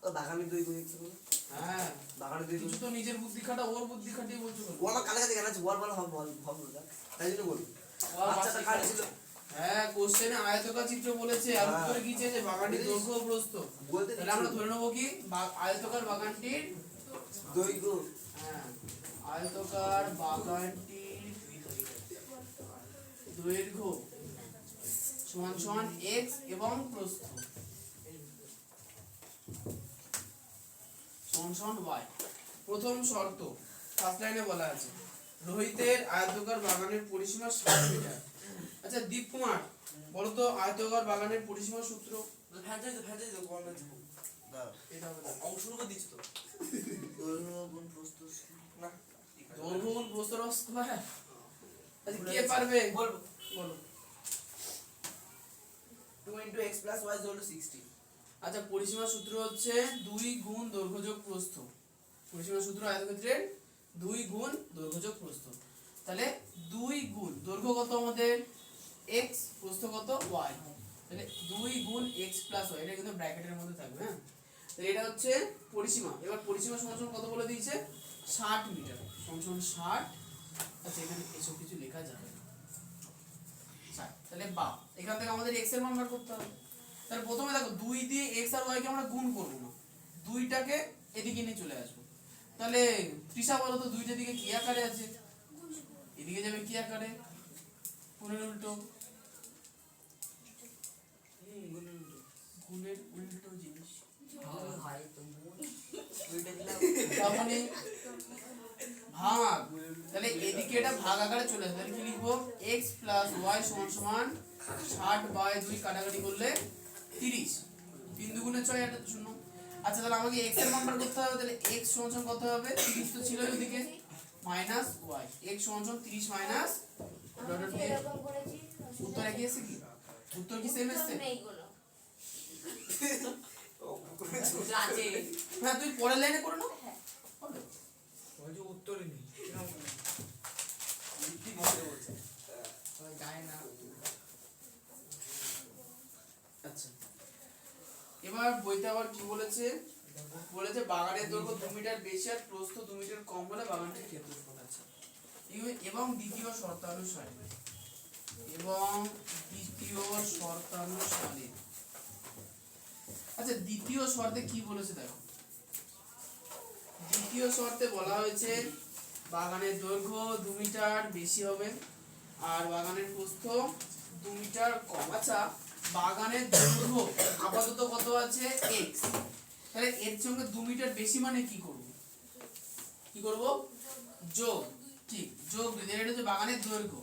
ও বাগানে দুই গুণ x হলো। হ্যাঁ বাগানে দুই গুণ কিছু তো নিজের বুদ্ধি খাটা, ওর বুদ্ধি খাটিয়ে বলছো কেন? ও আমার কানে কাছে জানা আছে, বল বল হবে বল হবে না, তাই জন্য বলি ও আর বাচ্চাটা কানে ছিল হ্যাঁ কোশ্চেনে আয়তাকার চিত্র বলেছে আর উত্তরে কি চেয়েছে? বাগানটির দৈর্ঘ্য ও প্রস্থ। বলতে তাহলে আমরা ধরে নেবো কি আয়তাকার বাগানটির, দুই গুণ হ্যাঁ আয়তাকার বাগানটির দৈর্ঘ্য সমান সমান x এবং প্রস্থ। সমান সমান y। প্রথম শর্ত ফার্স্ট লাইনে বলা আছে রোহিতের আয়তাকার বাগানের পরিসীমা 60 মিটার। আচ্ছা দীপ কুমার বলো তো আয়তাকার বাগানের পরিসীমা সূত্র। ফ্যান্টাসি তো কোন দাও এটা বলো। অংশটুকু দিচ্ছ তো দৈর্ঘ্য গুণ প্রস্থ না দৈর্ঘ্য গুণ প্রস্থ স্কয়ার। আচ্ছা কে পারবে বলবো বলো। 2 * x + y = 60 আচ্ছা পরিসীমা সূত্র হচ্ছে 2 গুণ দৈর্ঘ্য যোগ প্রস্থ। পরিসীমা সূত্র আয়তক্ষেত্রের 2 গুণ দৈর্ঘ্য যোগ প্রস্থ। তাহলে 2 গুণ দৈর্ঘ্য কত আমাদের x, প্রস্থ কত y। তাহলে 2 গুণ x + y, এটা কিন্তু ব্র্যাকেটের মধ্যে থাকবে। হ্যাঁ তাহলে এটা হচ্ছে পরিসীমা। এবার পরিসীমা সমান সমান কত বলে দিয়েছে 60 মিটার সমান সমান 60। আচ্ছা এখানে এসব কিছু লেখা যাবে না 60। তাহলে বা এখান থেকে আমাদের x এর মান বার করতে হবে। তাহলে প্রথমে দেখো 2 দিয়ে x আর y কে আমরা গুণ করব না, 2টাকে এদিকে নিয়ে চলে আসবো। তাহলে তৃষা বলো তো 2টা দিকে কি আকারে আছে? এদিকে যাবে কি আকারে? গুণের উল্টো। গুণের উল্টো জিনিস তাহলে ভাগ। তাহলে এদিকে এটা ভাগ আকারে চলে আসবে। তাহলে কি লিখবো x + y = 60/2 কাটাকাটি করলে 30। 3 দুগুণে 6 এটা 0। আচ্ছা তাহলে আমাকে x এর মান বার করতে হবে। তাহলে x সমান কত হবে 30 তো ছিল ওইদিকে মাইনাস y। x সমান 30 মাইনাস ডট ডট দিয়ে এরকম করেছি উত্তর একই আছে কি? উত্তর কি সেম এসেছে? নেই কোনো আছে হ্যাঁ তুই পরের লাইনে করে নাও হবে। ওই যে উত্তরই নেই কি বলতে বলছে যায় না। আচ্ছা এবার বইতে আবার কি বলেছে? বলেছে বাগানের দৈর্ঘ্য 2 মিটার বেশি আর প্রস্থ 2 মিটার কম হলে বাগানটির ক্ষেত্রফল আছে। এবং দ্বিতীয় শর্তানুসারে আচ্ছা দ্বিতীয় শর্তে কি বলেছে দেখো। দ্বিতীয় শর্তে বলা হয়েছে বাগানের দৈর্ঘ্য 2 মিটার বেশি হবে আর বাগানের প্রস্থ 2 মিটার কম। আচ্ছা বাগানের দৈর্ঘ্য আপাতত কত আছে x, তাহলে এর সঙ্গে 2 মিটার বেশি মানে কি করব? কি করব? যোগ। ঠিক যোগ। এটা হচ্ছে বাগানের দৈর্ঘ্য।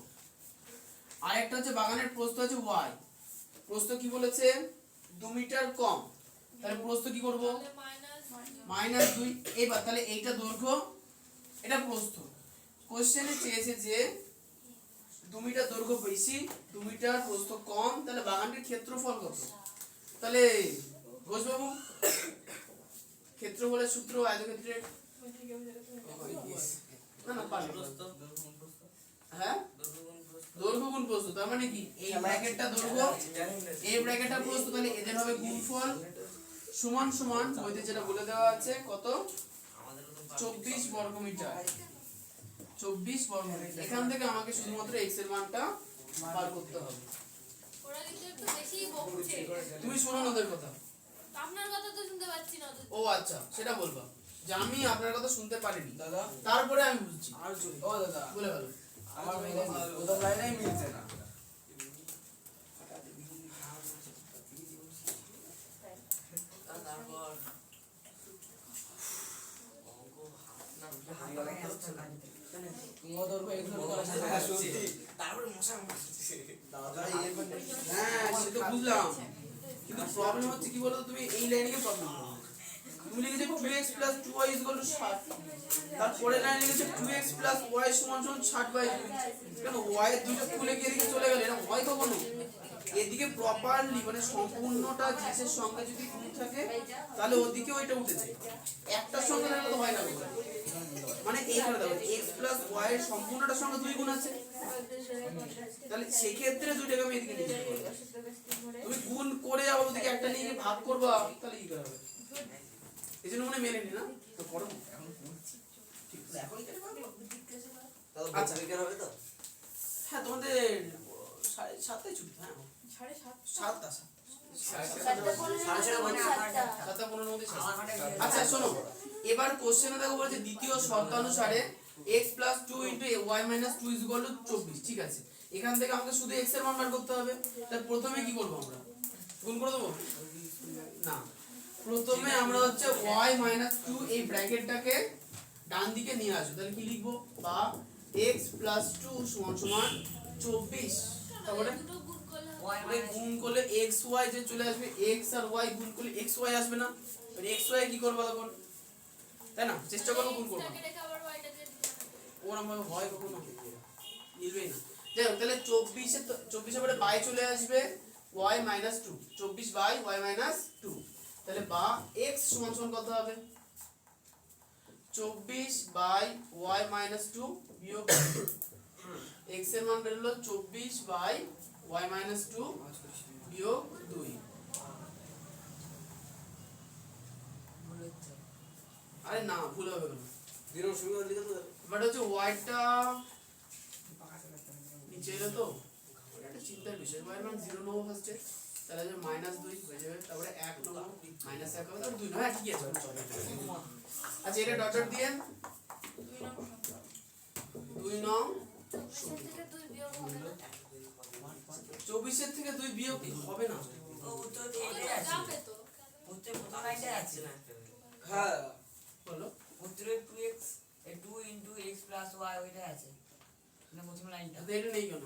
আর একটা হচ্ছে বাগানের প্রস্থ আছে y। প্রস্থ কি বলেছে 2 মিটার কম, তাহলে প্রস্থ কি করব -2। এবার তাহলে এইটা দৈর্ঘ্য এটা প্রস্থ। কোশ্চেনে চেয়েছে যে 2 মিটার দৈর্ঘ্য বেশি 2 মিটার প্রস্থ কম, তাহলে বাগানটির ক্ষেত্রফল কত? তাহলে ঘোষবাবু ক্ষেত্রফলের সূত্র আয়তক্ষেত্রের না না পারবে হ্যাঁ দৈর্ঘ্য গুণ প্রস্থ। তার মানে কি এই ব্র্যাকেটটা দৈর্ঘ্য এই ব্র্যাকেটটা প্রস্থ, তাহলে এদের হবে গুণফল সমান সমান বইতে যেটা বলে দেওয়া আছে কত 24 বর্গমিটার। 24 বর্গমিটার। এখান থেকে আমাকে শুধুমাত্র x এর মানটা বার করতে হবে। ওরা কিন্তু একটু বেশি বকছে তুমি শোনো না ওদের কথা। আপনার কথা তো শুনতে পাচ্ছি না ও আচ্ছা সেটা বলবা যে আমি আপনার কথা শুনতে পারিনি দাদা তারপরে আমি বুঝছি। আর জোরে ও দাদা বলে ভালো আমার ওদের লাইনেই মিলছে না। তারপর তোমার দৈর্ঘ্য এগুলো তারপরে মশা মারছে দাদা এর মানে হ্যাঁ সে তো বুঝলাম, কিন্তু প্রবলেম হচ্ছে কি বলতো তুমি এই লাইনে কি প্রবলেম তুমি লিখেছো 2x + 2y = 60, তারপরে লাইনে লিখেছো 2x + y = 60/2। কেন y এর দুইটা খুলে গিয়ে এদিকে চলে গেল, এটা হয় কখনো? এদিকে প্রপারলি মানে সম্পূর্ণটা জিনিসের সঙ্গে যদি গুণ থাকে তাহলে ওদিকে ওইটা উঠেছে, একটার সঙ্গে না তো হয় না। মানে এইখানে দেখো x + y এর সম্পূর্ণটার সঙ্গে 2 গুণ আছে, তাহলে সেই ক্ষেত্রে দুইটাকে আমি এদিকে নিয়ে যাবো। তুমি গুণ করে আবার ওদিকে একটা নিয়ে গিয়ে ভাগ করবা, তাহলে কি করে হবে? এজন্য মনে মেনে নি না তো করো এখন করছি ঠিক আছে এখন কেটে পারবো। দাদা আচ্ছা। বিজ্ঞান হবে তো? হ্যাঁ তোমাদের 7:30 ছুটি। হ্যাঁ 7:30 7:15 মধ্যে শেষ। আচ্ছা শোনো এবার কোশ্চেনে দেখো বলেছে দ্বিতীয় শর্তানুসারে x + 2 * y - 2 = 24। ঠিক আছে এখান থেকে আমাকে শুধু x এর মান বার করতে হবে। তাহলে প্রথমে কি করব আমরা? গুণ করে দেব না, প্রথমে আমরা হচ্ছে y মাইনাস 2 এই ব্র্যাকেটটাকে ডান দিকে নিয়ে আসবো, তাহলে কি লিখবো, বা x প্লাস 2 সমান সমান 24, তারপরে গুণ করলে x y যে চলে আসবে, x আর y গুণ করলে x y আসবে না, তাহলে x y কি করবো তখন, তাই না, চেষ্টা করবো গুণ করবো, ওরকম ভাবে হয় কখনো মিলবেই না। যাই হোক, তাহলে 24 পরে বাই চলে আসবে y minus 2, 24 by y minus 2, তাহলে বা x সমান সমান কত হবে, 24 বাই y মাইনাস 2 বিয়োগ x এর মান বেরোলো 24 বাই y মাইনাস 2 বিয়োগ 2। আরে না, ভুল হবে না, জিরো সমীকরণ লিখে তো বাট হচ্ছে ওয়াইটা নিচে এলো তো, এটা চিন্তার বিষয়। ওয়াই মান 0 নেবো ফার্স্টে, তাহলে যে -2 হয়ে যাবে, তারপরে 1 নেবো, -1 হবে, তারপরে 2 নেবো, হ্যাঁ ঠিকই আছে। আচ্ছা, এটা ডট ডট দিয়ে 2 নং 24 এর থেকে 2 বিয়োগ হবে না, হ্যাঁ বলো এটা নেই কেন,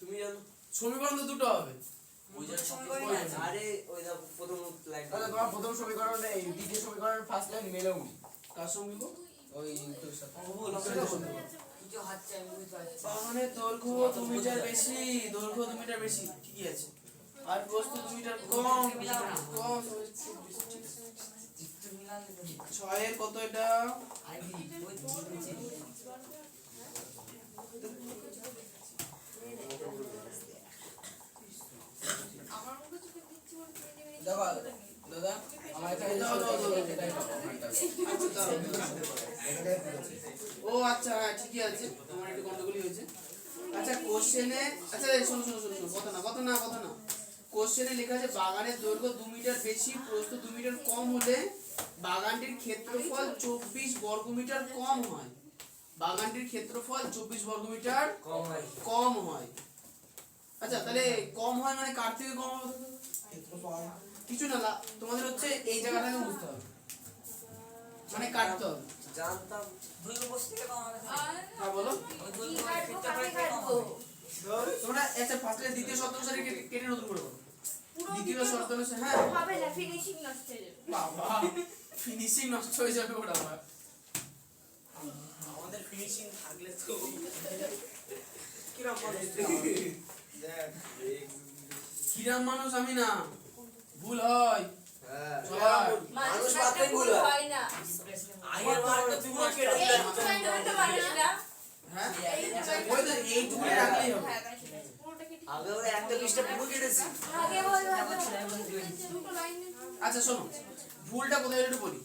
তুমি জানো সমীকরণ তো দুটো হবে, আরে ওই দেখো প্রথম লাইন তাহলে তোমার প্রথম সমীকরণ এই দ্বিতীয় সমীকরণের ফার্স্ট লাইন মেলেও নি কার সঙ্গে গো? ওই তোর সাথে মানে দৈর্ঘ্য 2 মিটার বেশি, দৈর্ঘ্য 2 মিটার বেশি, ঠিকই আছে, আর প্রস্থ 2 মিটার কম, কম 6 এর কত এটা, দেখো দাদা আমার এখানে দাও, দাও, দাও, দাও। এটাই পাবো, আমারটা। ও আচ্ছা, হ্যাঁ ঠিকই আছে, তোমার একটু গন্ডগোলই হয়েছে। আচ্ছা কোশ্চেনে, আচ্ছা শোনো শোনো শোনো শোনো, কথা না কোশ্চেনে লেখা আছে বাগানের দৈর্ঘ্য 2 মিটার বেশি, প্রস্থ 2 মিটার কম হলে বাগানটির ক্ষেত্রফল 24 বর্গমিটার কম হয়, বাগানটির ক্ষেত্রফল 24 বর্গমিটার কম হয়। আচ্ছা, তাহলে কম হয় মানে কার থেকে কম হবে, কিছু না, তোমাদের হচ্ছে এই জায়গাটাকে বুঝতে হবে, মানে কাটতে হবে, জানতাম হ্যাঁ বলো তোমরা। আচ্ছা ফার্স্টে দ্বিতীয় শর্ত অনুসারে কেটে নতুন করে বলো, দ্বিতীয় শর্ত অনুসারে, হ্যাঁ হবে না, ফিনিশিং নষ্ট হয়ে যাবে। বাবা ফিনিশিং নষ্ট হয়ে যাবে ওটা আবার, আমাদের ফিনিশিং থাকলে তো কিরম মানুষ কিরম মানুষ আমি না, ভুল হয়, হ্যাঁ হয়। মানুষ মাত্রই ভুল হয়। হয় না, আগের বার তো পুরো কেটে এই দিলাম। দুটোই ধরতে পারিস না, হ্যাঁ এই দুটোই ওই তো এইটুকু রাখলেই হবে, হ্যাঁ, পুরোটা কেটে আগে ওরা একটা পৃষ্ঠা পুরো কেটেছি আগে বলবো দুটো লাইন। আচ্ছা শোনো, ভুলটা কোথায় একটু বলি,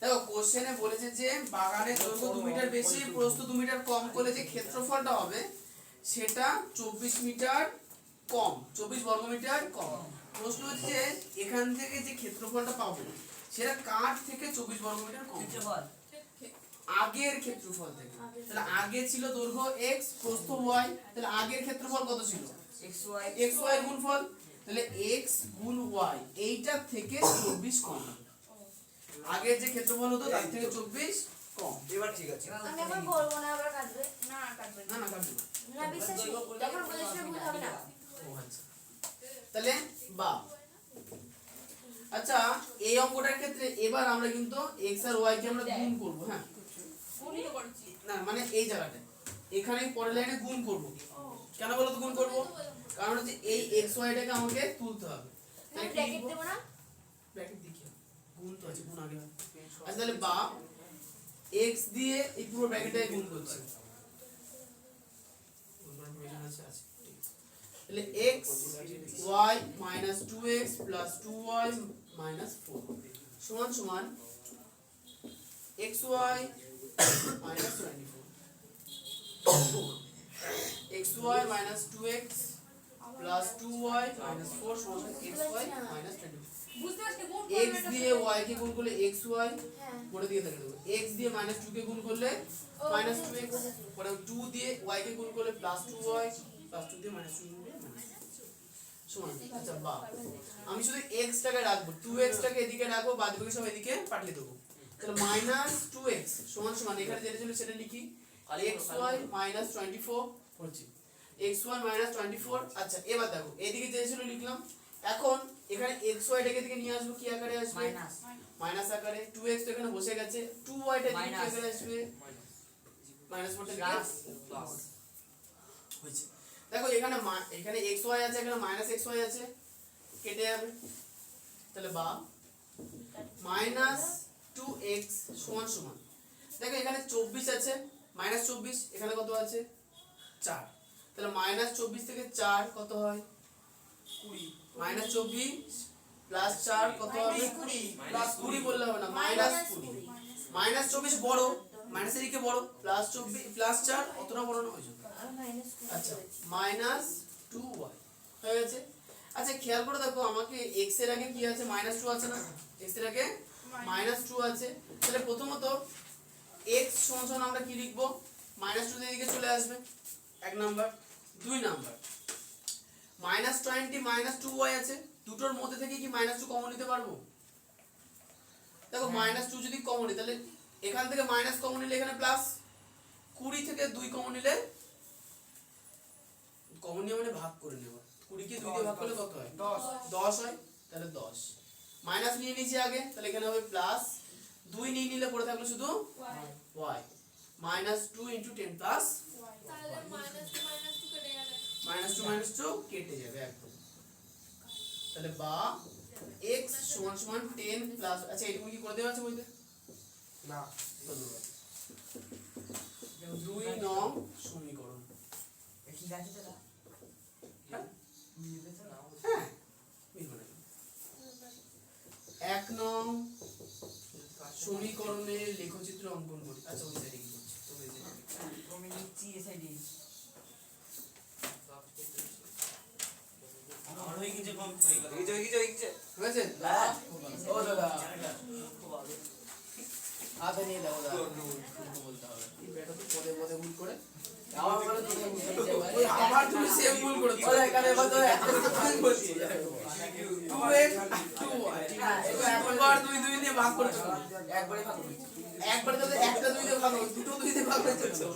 দেখো কোশ্চেনে বলেছে যে বাগানের দৈর্ঘ্য 2 মিটার বেশি, প্রস্থ 2 মিটার কম করলে যে ক্ষেত্রফলটা হবে সেটা 24 মিটার কম, 24 বর্গমিটার কম। প্রশ্ন হচ্ছে যে এখান থেকে যে ক্ষেত্রফলটা পাবো সেটা কার থেকে 24 বর্গমিটার কম, আগের ক্ষেত্রফল থেকে। তাহলে আগে ছিল দৈর্ঘ্য x, প্রস্থ y, তাহলে আগের ক্ষেত্রফল কত ছিল, x y গুণফল, তাহলে x গুণ y এইটা থেকে 24 কম, আগের যে ক্ষেত্রফল হতো তার থেকে 24 কম। এবার ঠিক আছে আমি এখন বলবো না, আবার কাটবে না, কাটবে না না কাটবে না। না, বিশ্বাস যখন বলেছিল ভুল হবে না। ও আচ্ছা, তাহলে বা আচ্ছা এই অঙ্কটার ক্ষেত্রে এবার আমরা কিন্তু x আর y কে আমরা গুণ করব, হ্যাঁ না মানে এই জায়গাটায় এখানে পরের লাইনে গুণ করব, কেন বলো তো গুণ করব, কারণ হচ্ছে এই x y টাকে আমাকে তুলতে হবে, তাই কি ব্র্যাকেট লিখবো, দেব না, ব্র্যাকেট দেখি গুণ তো আছে, গুণ আগে হবে। আচ্ছা তাহলে বা x দিয়ে এই পুরো ব্র্যাকেটটাকে গুণ করছি, গুণ করার প্রয়োজন আছে, তাহলে x y minus 2x plus 2y minus 4 সমান সমান xy minus 24, xy minus 2x plus 2y minus 4 সমান xy minus 24। x দিয়ে y কে গুণ করলে xy হ্যাঁ পরে দিয়ে থাকে দেখো, x দিয়ে minus 2 কে গুণ করলে minus 2x, পরে 2 দিয়ে y কে গুণ করলে plus 2y, plus 2 দিয়ে minus 2 গুণ করলে minus সমান আচ্ছা বা আমি শুধু x টাকে রাখবো 2x টাকে এদিকে রাখবো বাদ বাকি সব এদিকে পাঠিয়ে দেবো তাহলে -2x সমান সমান এখানে যেটা ছিল সেটা লিখি xy -24 হচ্ছে xy -24 আচ্ছা এবার দেখো এদিকে যেটা ছিল লিখলাম এখন এখানে xy টাকে এদিকে নিয়ে আসবো কি আকারে আসবে মাইনাস আকারে 2x তো এখানে বসে গেছে 2y টা এদিকে কি আকারে আসবে মাইনাস ফোরটা প্লাস হয়েছে দেখো এখানে এখানে xy আছে এখানে -xy আছে কেটে যাবে তাহলে বা -2x সমান সমান দেখো এখানে 24 আছে -24 এখানে কত আছে 4 তাহলে -24 থেকে 4 কত হয় 20 -24 প্লাস 4 কত হবে 20 প্লাস 20 বললে হবে না -20 -24 বড় মাইনাসের দিকে বড় প্লাস 24 প্লাস 4 অতটা বড় না ওই জন্য আচ্ছা -2y হয়ে গেছে আচ্ছা খেয়াল করে দেখো আমাকে x এর আগে কি আছে -2 আছে না x এর আগে -2 আছে তাহলে প্রথমত x সমান আমরা কি লিখব -2 এর দিকে চলে আসবে এক নাম্বার দুই নাম্বার -20 -2y আছে দুটোর মধ্যে থেকে কি -2 কমন নিতে পারবো দেখো -2 যদি কমন নিই তাহলে এখান থেকে মাইনাস কমন নিলে এখানে প্লাস 20 থেকে 2 কমন নিলে কমন নিয়ে মানে ভাগ করে নেব 20 কে 2 দিয়ে ভাগ করলে কত হয় 10 হয় তাহলে 10 মাইনাস নিয়ে নিয়েছি আগে তাহলে এখানে হবে প্লাস 2 নিয়ে নিলে পড়ে থাকলো শুধু y -2 * 10 প্লাস তাহলে -2 কেটে যাবে একদম তাহলে বা x = 10 প্লাস আচ্ছা এটা কি করে দেওয়া আছে বইতে না ধন্যবাদ 2 নং সমীকরণ ঠিক আছে দাদা হ্যাঁ মিলবে তো না হ্যাঁ মিলবে না 1 নং সমীকরণের লেখচিত্র অঙ্কন করি আচ্ছা ওই সাইডে কি করছি তো ওই সাইডে তুমি নিচ্ছি এসআইডি আর হয়ে গেছে কম হয়ে গেল হয়েছে ও দাদা হাতে নিয়ে দাও দাদা বলতে হবে এই বেটা তো পদে পদে ভুল করে আমার বলে তুমি বুঝাইছে ভাই ওই আবার তুমি সেম ভুল করেছো ওরে এখানে কত আমি বলছি 2x 2y এটা একবার 2 2 দিয়ে ভাগ করছো একবারই ভাগ করছি একবার তো একটা 2 দিয়ে ভাগ করছো দুটো 2 দিয়ে ভাগ করছো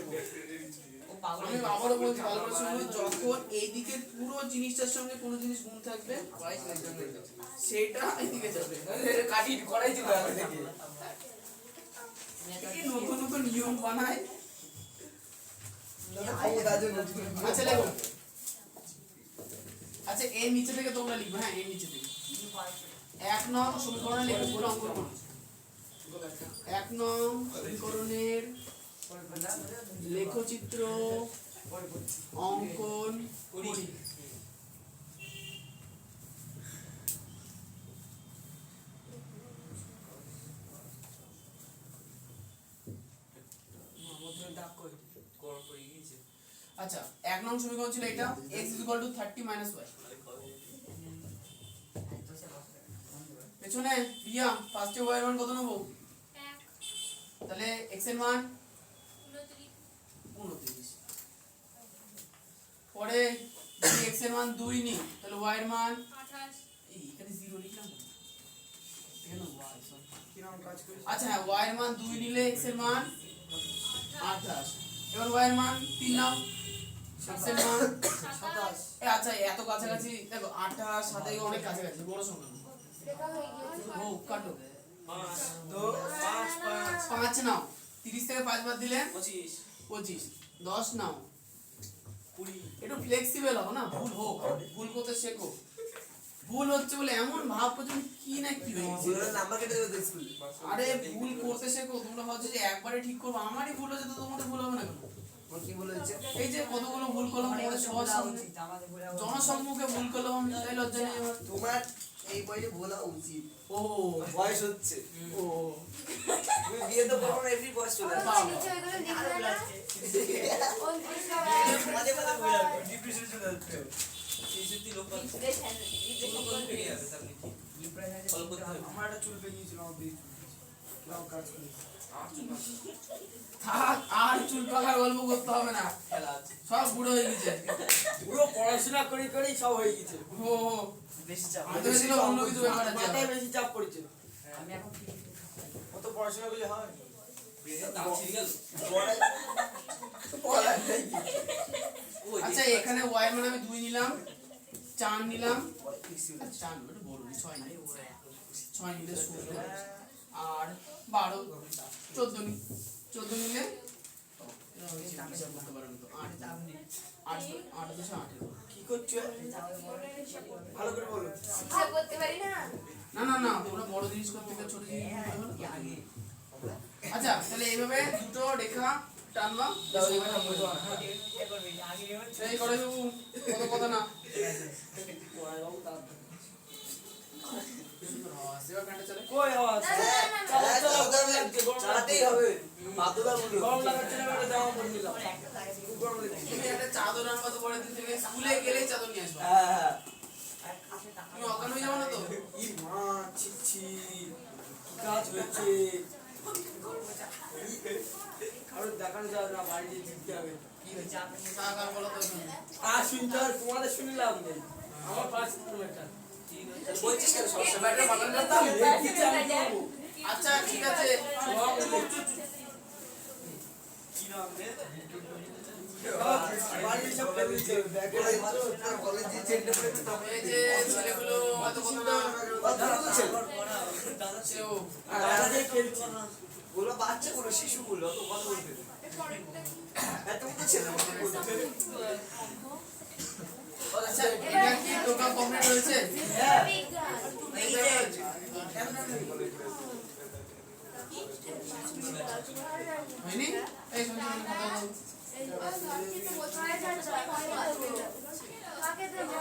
ও পাগল আমি আবারও বলছি ভালো করে শুনুন যখন এইদিকে পুরো জিনিসটার সঙ্গে কোনো জিনিস গুণ থাকবে সেটা এইদিকে যাবে কাটি করাই ছিল আগে থেকে এই নতুন নতুন নিয়ম বানায় ক্ষমতার জন্য আচ্ছা লেখো আচ্ছা এর নিচে থেকে তোমরা লিখবে হ্যাঁ এর নিচে থেকে 1 নং সমীকরণের লেখচিত্র অঙ্কন করো 1 নং সমীকরণের লেখচিত্র অঙ্কন করি আচ্ছা 1 নং সমীকরণ ছিল এটা x = 30 - y পেছনে রিয়া ফার্স্টে y এর মান কত নেব তাহলে x এর মান 29 পরে যদি x এর মান 2 নি তাহলে y এর মান 28 এই এখানে 0 লিখলাম এখানে y কি নাম কাজ করি আচ্ছা হ্যাঁ y এর মান 2 নিলে x এর মান 28 এবার y এর মান 3 নাও x এর মান 27 এই আচ্ছা এত কাছাকাছি দেখো 28 27 অনেক কাছাকাছি বড় সংখ্যা ও কাটো 5 নাও 30 থেকে 5 বাদ দিলে 25 10 নাও 20 একটু ফ্লেক্সিবল হও না ভুল হোক ভুল করতে শেখো ভুল হচ্ছে বলে এমন ভাব করছো কি না কি হয়েছে নাম্বার কেটে দেবে স্কুলে আরে ভুল করতে শেখো তোমরা ভাবছো যে একবারে ঠিক করবো আমারই ভুল হচ্ছে তো তোমাদের ভুল হবে না কেন ওর কি বলেছে এই যে কতগুলো ভুল করলাম ওরা সবার সামনে জনসম্মুখে ভুল করলাম তাই লজ্জা নেই আমার তোমার এই বয়সে বলা উচিত ও বয়স হচ্ছে ও তুমি বিয়ে তো করো না এমনি বয়স চলে আসছে মাঝে মাঝে বলে ডিপ্রেশন চলে যাচ্ছে আমার একটা চুল পেকিয়েছিল আমার বিয়ে নাম কাজ করি থাক আর চুল পাকার গল্প করতে হবে না সব বুড়ো হয়ে গেছে পুরো পড়াশোনা পড়াশোনা করে করেই সব হয়ে গেছে। ও বেশি চাপ আমি তো ভেবেছিলাম অন্য কিছু ব্যাপার আছে মাথায় বেশি চাপ পড়েছে। আমি এখন ঠিক অত পড়াশোনা করলে হয়? দাম ছিঁড়ে গেল পড়ার নেই। ওই আচ্ছা এখানে y মানে আমি 2 নিলাম 4 নিলাম 4 মানে বড় 6 নাই 6 নিলে 16 আর 12 14 নি 14 নিলে এটা হচ্ছে হিসাব করতে পারেন তো 8 2 18 কি করছো? ভালো করে বলো। হিসাব করতে পারি না। না না না তোমরা বড় জিনিস করতে গেলে ছোট জিনিস করতে হবে না। আচ্ছা তাহলে এইভাবে দুটো রেখা টানলাম দাও এবারে বুঝো না। এই করে দেবো কত কথা না সেবা কাটে চলে কই আওয়াজ? না, না, না, না, চালা, না। চালা, গরম লাগছে, গরম চালাতেই লাগছে। হবে বাধ্যতামূলক গরম লাগাচ্ছে না, এবারে জামা পরে নিলাম। খুব গরম লাগছে। তুমি একটা চাদর আনবা তো পরের দিন থেকে স্কুলে গেলে চাদর নিয়ে আসবা হ্যাঁ তুমি অজ্ঞান হয়ে যাবে না তো ই মা, ছি, ছি, কি কাজ হয়েছে? কারোর দেখানো যাবে না, বাড়ি গিয়ে জিততে হবে। কি হয়েছে কার বলো তো এখানে। আর শুনতে হবে, তোমাদের শুনে লাভ নেই। আমার 5 কিলোমিটার। বলছিস কেন সমস্যা ব্যাটারি বাটন দাম দেখি যে আমি করবো। আচ্ছা ঠিক আছে বাড়ির সব ফেলে দিতে হবে, ব্যাগে কলেজে চেন্ডে পড়ে তো এই যে ছেলেগুলো এত কথা না সেও দাদাদের খেলছি। ওগুলো বাচ্চাগুলো শিশুগুলো তো কথা বলতে এত মতো ছেলে আচ্ছা এটা কি টোকা কমপ্লিট হয়েছে বিজ্ঞান। হয়নি এই শুনুন কথা বলো কাকে দেবো?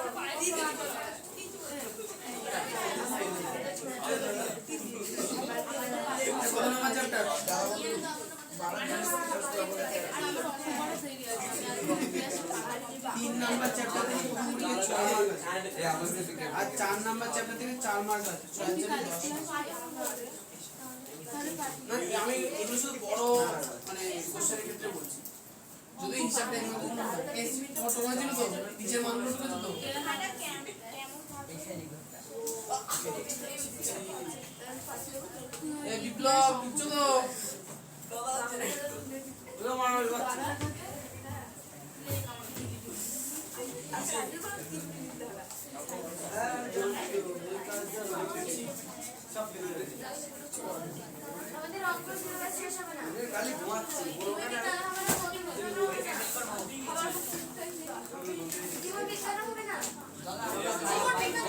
কত নাম্বার চ্যাপ্টার 3 নাম্বার চ্যাপ্টার থেকে মোটামুটি 6 মার্ক আছে আর 4 নাম্বার চ্যাপ্টার থেকে 4 মার্ক আছে 6 এর জন্য 10 মার্ক না আমি এগুলো শুধু বড় মানে কোশ্চেনের ক্ষেত্রে বলছি যদি হিসাবটা এমন কোনো কেস ফটো ছিল তো নিচের মানগুলো ছিল তো এই বিপ্লব বুঝছো তো ওগুলো মানুষ বাচ্চা। সব ফেলে দিয়েছে। আমাদের অঙ্ক সিলেবাস শেষ হবে না। খালি ঘুমাচ্ছে জীবন বিজ্ঞান হবে না। জীবন বিজ্ঞান হবে না। জীবন বিজ্ঞান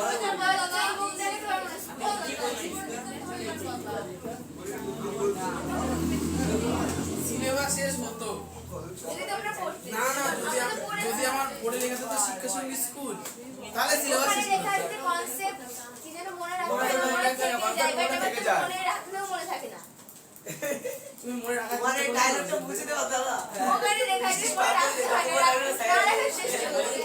সিলেবাস শেষ হতো যদি তোমরা পড়তে না না যদি আমার বোর্ডে লেখা থাকতো শিক্ষা সঙ্গী স্কুল তাহলে সিলেবাস ওখানে শেষ লেখা হতো আছে কনসেপ্ট কি যেন মনে রাখতে মনে হয়, মনে থাকে না, থেকে যায়, থেকে but যায়। মনে রাখলেও মনে থাকে না। তুমি মনে রাখা মানে ডায়লগটা বুঝে দেওয়া দাদা ওখানে লেখা আছে মনে রাখতে হয় না, না রাখার চেষ্টা করবে।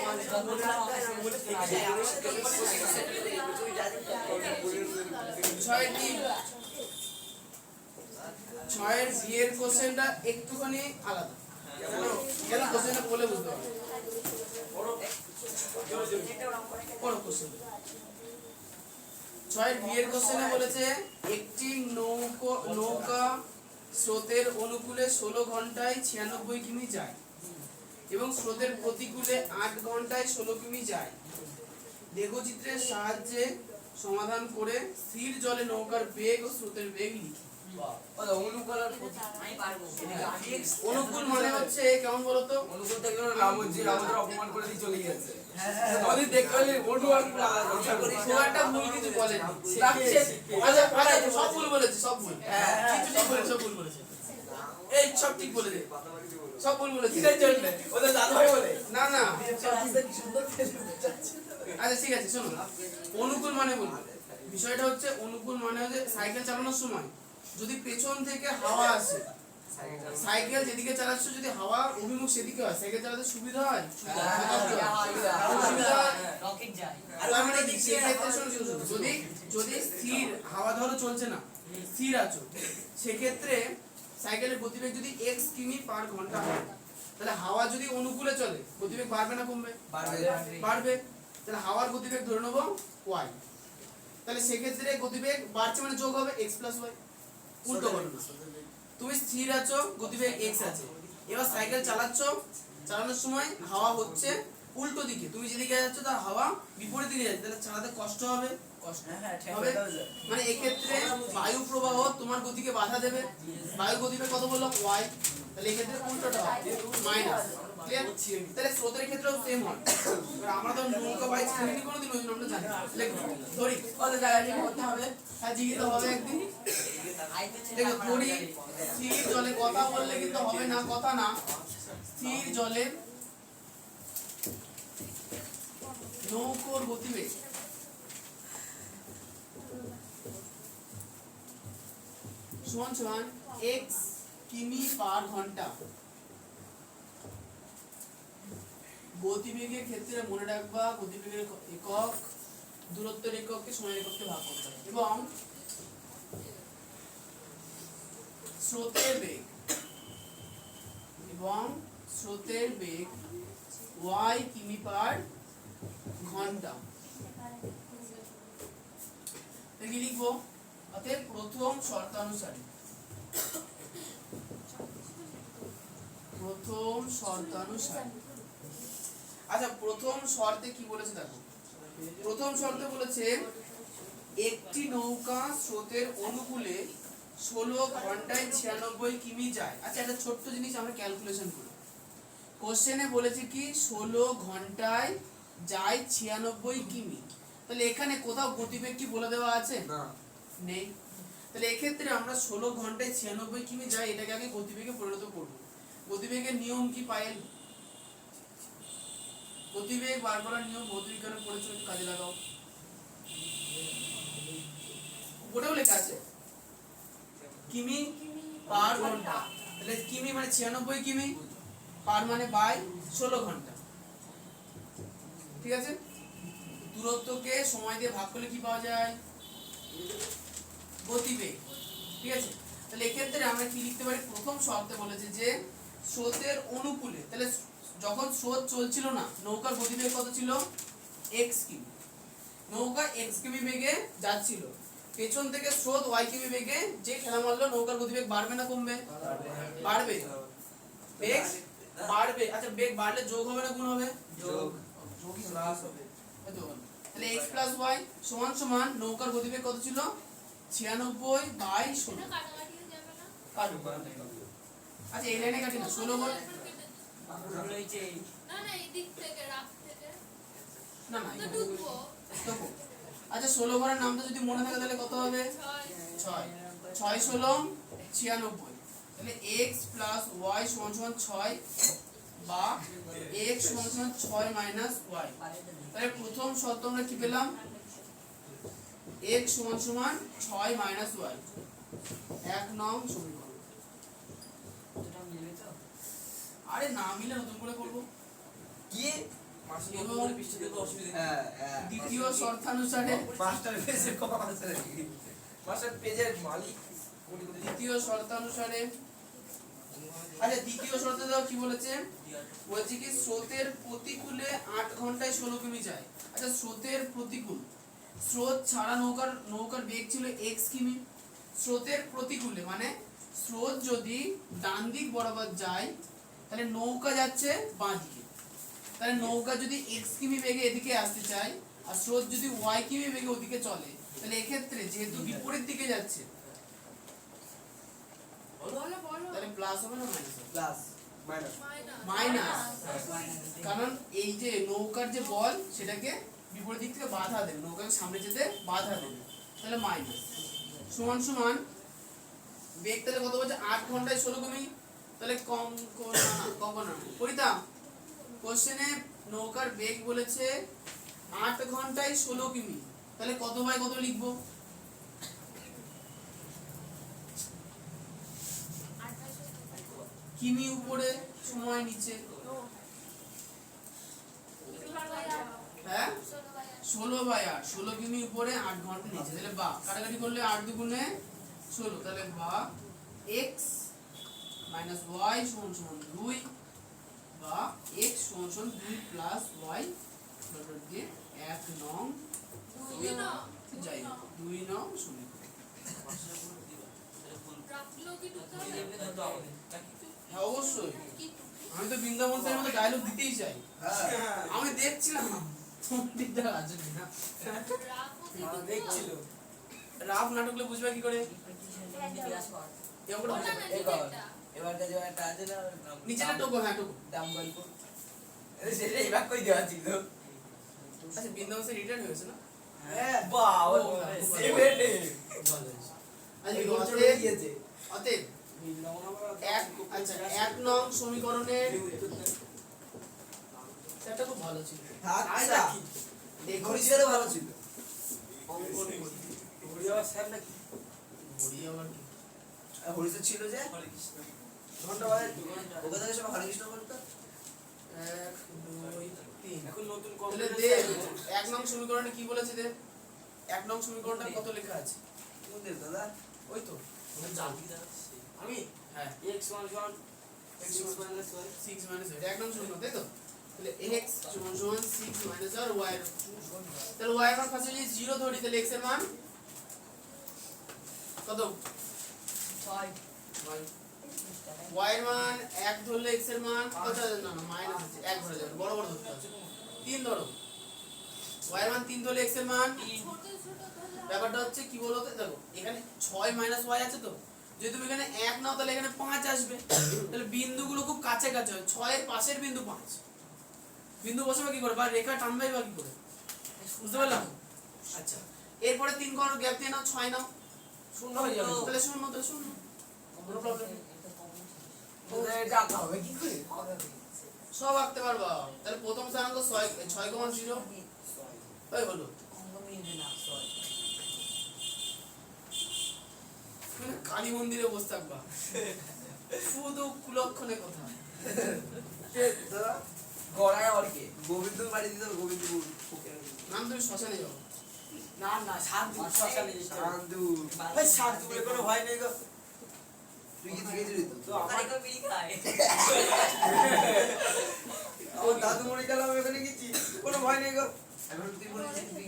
ছয়ের বিয়ের কোশ্চেনটা একটুখানি আলাদা কেন কোশ্চেনটা বলে বুঝতে পারবে বড় কোশ্চেন ছয়ের বিয়ের কোশ্চেনে বলেছে একটি নৌকা স্রোতের অনুকূলে 16 ঘন্টায় 96 কিমি যায় এবং স্রোতের প্রতিকূলে 8 ঘন্টায় 16 কিমি যায় লেখচিত্রের সাহায্যে সমাধান করে স্থির জলে নৌকার বেগ ও স্রোতের বেগ লিখি অনুকূল মানে হচ্ছে কেমন বলতো অনুকূল থেকে রামজি আমাদের অপমান করে দিয়ে চলে গেছে। আমাদের দেখতে হলে ওটু আর খুব একটা ভুল কিছু বলেনি আচ্ছা আচ্ছা সব ভুল বলেছে সব ভুল কিছু ঠিক বলেছে সব ভুল বলেছে এই সব ঠিক বলেছে সব ভুল বলেছে কিসের জন্য? ওদের দাদু ভাই বলে। না না আচ্ছা ঠিক আছে শোনো অনুকূল মানে বলবো বিষয়টা হচ্ছে অনুকূল মানে হচ্ছে সাইকেল চালানোর সময় যদি পেছন থেকে হাওয়া আসে সাইকেল যেদিকে চালাচ্ছ যদি হাওয়া অভিমুখ সেদিকে হয় সাইকেল চালাতে সুবিধা হয় তার মানে কি সেক্ষেত্রে শোনো, যদি যদি স্থির হাওয়া ধরো চলছে না স্থির আছো সেক্ষেত্রে সাইকেলের গতিবেগ যদি x কিমি পার ঘন্টা হয় তাহলে হাওয়া যদি অনুকূলে চলে গতিবেগ বাড়বে না কমবে? বাড়বে। বাড়বে। তাহলে হাওয়ার গতিবেগ ধরে নেব y। তাহলে সেক্ষেত্রে গতিবেগ বাড়ছে মানে যোগ হবে x প্লাস y। উল্টো ঘটনা, তুমি স্থির আছো, গতিবেগ x আছে, এবার সাইকেল চালাচ্ছো, চালানোর সময় হাওয়া হচ্ছে উল্টো দিকে, তুমি যেদিকে যাচ্ছ তার হাওয়া বিপরীত দিকে যাচ্ছে, তাহলে চালাতে কষ্ট হবে। কষ্ট হবে মানে এক্ষেত্রে বায়ু প্রবাহ তোমার গতিকে বাধা দেবে। বায়ু গতিবেগ কত বললাম y, তাহলে এক্ষেত্রে উল্টোটা হবে মাইনাস। ক্লিয়ার? তাহলে স্রোতের ক্ষেত্রেও সেম হয়। এবার আমরা তো নৌকা বাইক শ্রেণী কোনোদিন ওই জন্য আমরা জানি না। লিখবো ধরি কত জায়গায় কি করতে হবে, হ্যাঁ জিজ্ঞেস হবে একদিন। দেখো ধরি স্থির জলে কথা বললে কিন্তু হবে না, কথা না, স্থির জলে নৌকোর গতিবেগ সমান সমান x কিমি পার ঘন্টা। গতিবেগের ক্ষেত্রে মনে রাখবা গতিবেগের একক দূরত্বের এককে সময়ের এককে ভাগ করতে হবে। এবং স্রোতের বেগ y কিমি পার ঘন্টা। কি লিখবো? অতএব প্রথম শর্তানুসারে আচ্ছা প্রথম শর্তে কি বলেছে দেখো, প্রথম শর্তে বলেছে একটি নৌকা স্রোতের অনুকূলে 16 ঘন্টায় 96 কিমি যায়। আচ্ছা একটা ছোট্ট জিনিস আমরা ক্যালকুলেশন করি। কোশ্চেনে বলেছে কি 16 ঘন্টায় যায় 96 কিমি, তাহলে এখানে কোথাও গতিবেগ কি বলে দেওয়া আছে? না, নেই। তাহলে এক্ষেত্রে আমরা 16 ঘন্টায় 96 কিমি যাই, এটাকে আগে গতিবেগে পরিণত করব। গতিবেগের নিয়ম কি পায়েল? গতিবেগ বার করার নিয়ম ভৌতবিজ্ঞানে পড়েছো, একটু কাজে লাগাও। ওটাও লেখা আছে কিমি পার ঘন্টা। তাহলে কিমি মানে 96 কিমি, পার মানে বাই 16 ঘন্টা। ঠিক আছে? দূরত্বকে সময় দিয়ে ভাগ করলে কি পাওয়া যায়? গতিবেগ। ঠিক আছে? তাহলে এক্ষেত্রে আমরা কি লিখতে পারি? প্রথম শর্তে বলেছে যে স্রোতের অনুকূলে, তাহলে যখন স্রোত চলছিল না নৌকার গতিবেগ কত ছিল? x কিমি। নৌকা x কিমি বেগে যাচ্ছিল, পেছন থেকে স্রোত y কিমি বেগে যে ঠেলা মারলো, নৌকার গতিবেগ বাড়বে না কমবে? বাড়বে। বেগ বাড়বে। আচ্ছা বেগ বাড়লে যোগ হবে না গুণ হবে? যোগ। যোগই প্লাস হবে। তাহলে x প্লাস y সমান সমান নৌকার গতিবেগ কত ছিল? 96 বাই 16। কাটবো। আচ্ছা এই লাইনে কাটি না, 16 বল না না দেখো। আচ্ছা 16 ঘরের নামটা যদি মনে থাকে তাহলে কত হবে? 6 6 16 96। তাহলে x প্লাস y সমান সমান 6 বা x সমান সমান 6 মাইনাস y। তাহলে প্রথম শর্ত আমরা কি পেলাম? x সমান সমান 6 মাইনাস y। 1 নং সমীকরণ। আরে না মিলে নতুন করে করব কি এবং হ্যাঁ হ্যাঁ দ্বিতীয় শর্তানুসারে মাস্টার পেজে কম আছে নাকি? মাস্টার পেজের মালিক দ্বিতীয় শর্তানুসারে আচ্ছা দ্বিতীয় শর্তে দাও কি বলেছে? বলছে কি স্রোতের প্রতিকূলে 8 ঘন্টায় 16 কিমি যায়। আচ্ছা স্রোতের প্রতিকূল, স্রোত ছাড়া নৌকার বেগ ছিল x কিমি। স্রোতের প্রতিকূলে মানে স্রোত যদি ডান দিক বরাবর যায় তাহলে নৌকা যাচ্ছে বাঁ দিকে। তাহলে নৌকা যদি x কিমি বেগে এদিকে আসতে চায় আর স্রোত যদি y কিমি বেগে ওদিকে চলে, তাহলে এক্ষেত্রে যেহেতু বিপরীত দিকে যাচ্ছে তাহলে প্লাস হবে না মাইনাস হবে? Plus minus minus. কারণ এই যে নৌকার যে বল সেটাকে বিপরীত দিক থেকে বাধা দেবে, নৌকাকে সামনে যেতে বাধা দেবে, তাহলে মাইনাস। সমান সমান বেগ তাহলে কত বলছে? 8 ঘন্টায় 16 কিমি। তাহলে কম না পড়িতাম কোশ্চেনে নৌকার বেগ বলেছে 8 ঘন্টায় 16 কিমি, তাহলে কত বাই কত লিখবো? কিমি উপরে সময় নিচে, হ্যাঁ 16/8 16 কিমি উপরে 8 ঘন্টা নিচে, তাহলে বা কাটাকাটি করলে 8 দুগুণে 16, তাহলে বা x মাইনাস y সমান সমান 2 বা x সমান 2 প্লাস y ডট দিয়ে 1 নং যাই 2 নং সমীকরণ। হ্যাঁ অবশ্যই, আমি তো বৃন্দাবন স্যারের মতো ডায়লগ দিতেই চাই। আমি দেখছিলাম দিকটা আছে কিনা দেখছিল রাফ নাটকগুলো বুঝবে কি করে? এরকম করে বুঝবে। এবার কাছে একটা আছে না নিচেটা টোকো, হ্যাঁ টোকো। দাম গল্প সেটা এবার কই দেওয়া ছিল। আচ্ছা বৃন্দাবন স্যার রিটায়ার্ড হয়েছে না? হ্যাঁ বাহ ও, সেভেনে ভালো হয়েছে। আচ্ছা গোল চলে অতএব গিয়েছে অতএব আচ্ছা 1 নং সমীকরণের এটা খুব ভালো ছিল। আচ্ছা ঘড়িটারও ভালো ছিল অঙ্কন করি। ঘড়ি আবার স্যার নাকি ঘড়ি আবার কি? হরিশ ছিল যে ঘন্টা বাজে ওকে থেকে সব হরিকৃষ্ণ বলতো 1 2 3 এখন নতুন তাহলে দে 1 নং সমীকরণে কি বলেছে দে? 1 নং সমীকরণটা কত লেখা আছে? কোনদের দাদা ওই তো আমি হ্যাঁ x সমান সমান x minus y 6 মাইনাস 1 নং সমীকরণ তাই তো? তাহলে x সমান 6 মাইনাস আর y এর তাহলে y এর মান কাছে যদি 0 ধরি তাহলে x এর মান কত? 6 y এর মান 1 ধরলে x এর মান কত? না না মাইনাস আছে 1 ধরে যাবে, বড় বড় ধরতে হবে। 3 ধরো, y এর মান 3 ধরলে x এর মান 3। ব্যাপারটা হচ্ছে কি বলতো, দেখো এখানে 6 মাইনাস y আছে তো, যদি তুমি এখানে 1 নাও তাহলে এখানে 5 আসবে। তাহলে বিন্দুগুলো খুব কাছে কাছে হয়, 6 এর পাশের বিন্দু 5। বিন্দু বসাবে কি করে বা রেখা টানবে বা কি করে? বুঝতে পারলাম? আচ্ছা এরপরে 3 কোণ গ্যাপ দিয়ে নাও, 6 নাও, শূন্য হয়ে যাবে তাহলে 0 তাহলে 0, কোনো প্রবলেম নেই। তোদের এটা আঁকা হবে কি করে সব আঁকতে পারবা। তাহলে প্রথম স্থানাঙ্ক 6,0 তাই হলো। তুমি কালী মন্দিরে বসে থাকবা, শুধু কুলক্ষণে কথা। দাদা গড়ায় আবার কে গোবিন্দপুর বাড়ি দিতে গোবিন্দপুর নাম তুমি শ্মশানে যাও। না না শান্তু শান্তু ভাই শান্তু বলে কোনো ভয় নেই গো তুই কি থেকে দিলি তো আমার কো বিড়ি খায় ও দাদু মরে গেল আমি ওখানে গেছি কোনো ভয় নেই গো এখন তুই বলেছিস তুই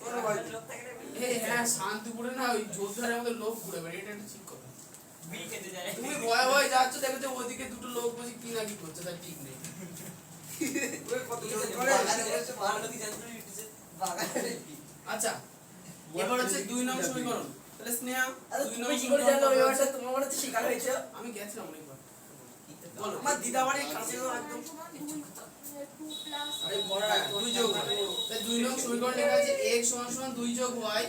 কোনো ভয় নেই এই হ্যাঁ শান্তিপুরে না ওই যোদ্ধারের মধ্যে লোক ঘুরে বেড়ায়, এটা একটা ঠিক কথা। বিড়ি খেতে যায় তুমি ভয়ে ভয়ে যাচ্ছ, দেখো যে ওদিকে দুটো লোক বসে কি না কি করছে, তার ঠিক নেই। ওই কত করে বাগানে বসে ভালো কি জানতো ইউটিউবে বাগানে আচ্ছা এবার হচ্ছে 2 নং সমীকরণ। তাহলে স্নেহা 2 নং তুমি কি করে জানলো সমীকরণ এবারটা তোমার মনে হচ্ছে শিকার হয়েছে আমি গেছিলাম অনেকবার। বলো আমার দিদা বাড়ির কাছে তো একদম 2 প্লাস আরে বড় হ্যাঁ, 2 যোগ y। তাহলে 2 নং সমীকরণ লেখা আছে x সমান সমান 2 যোগ y,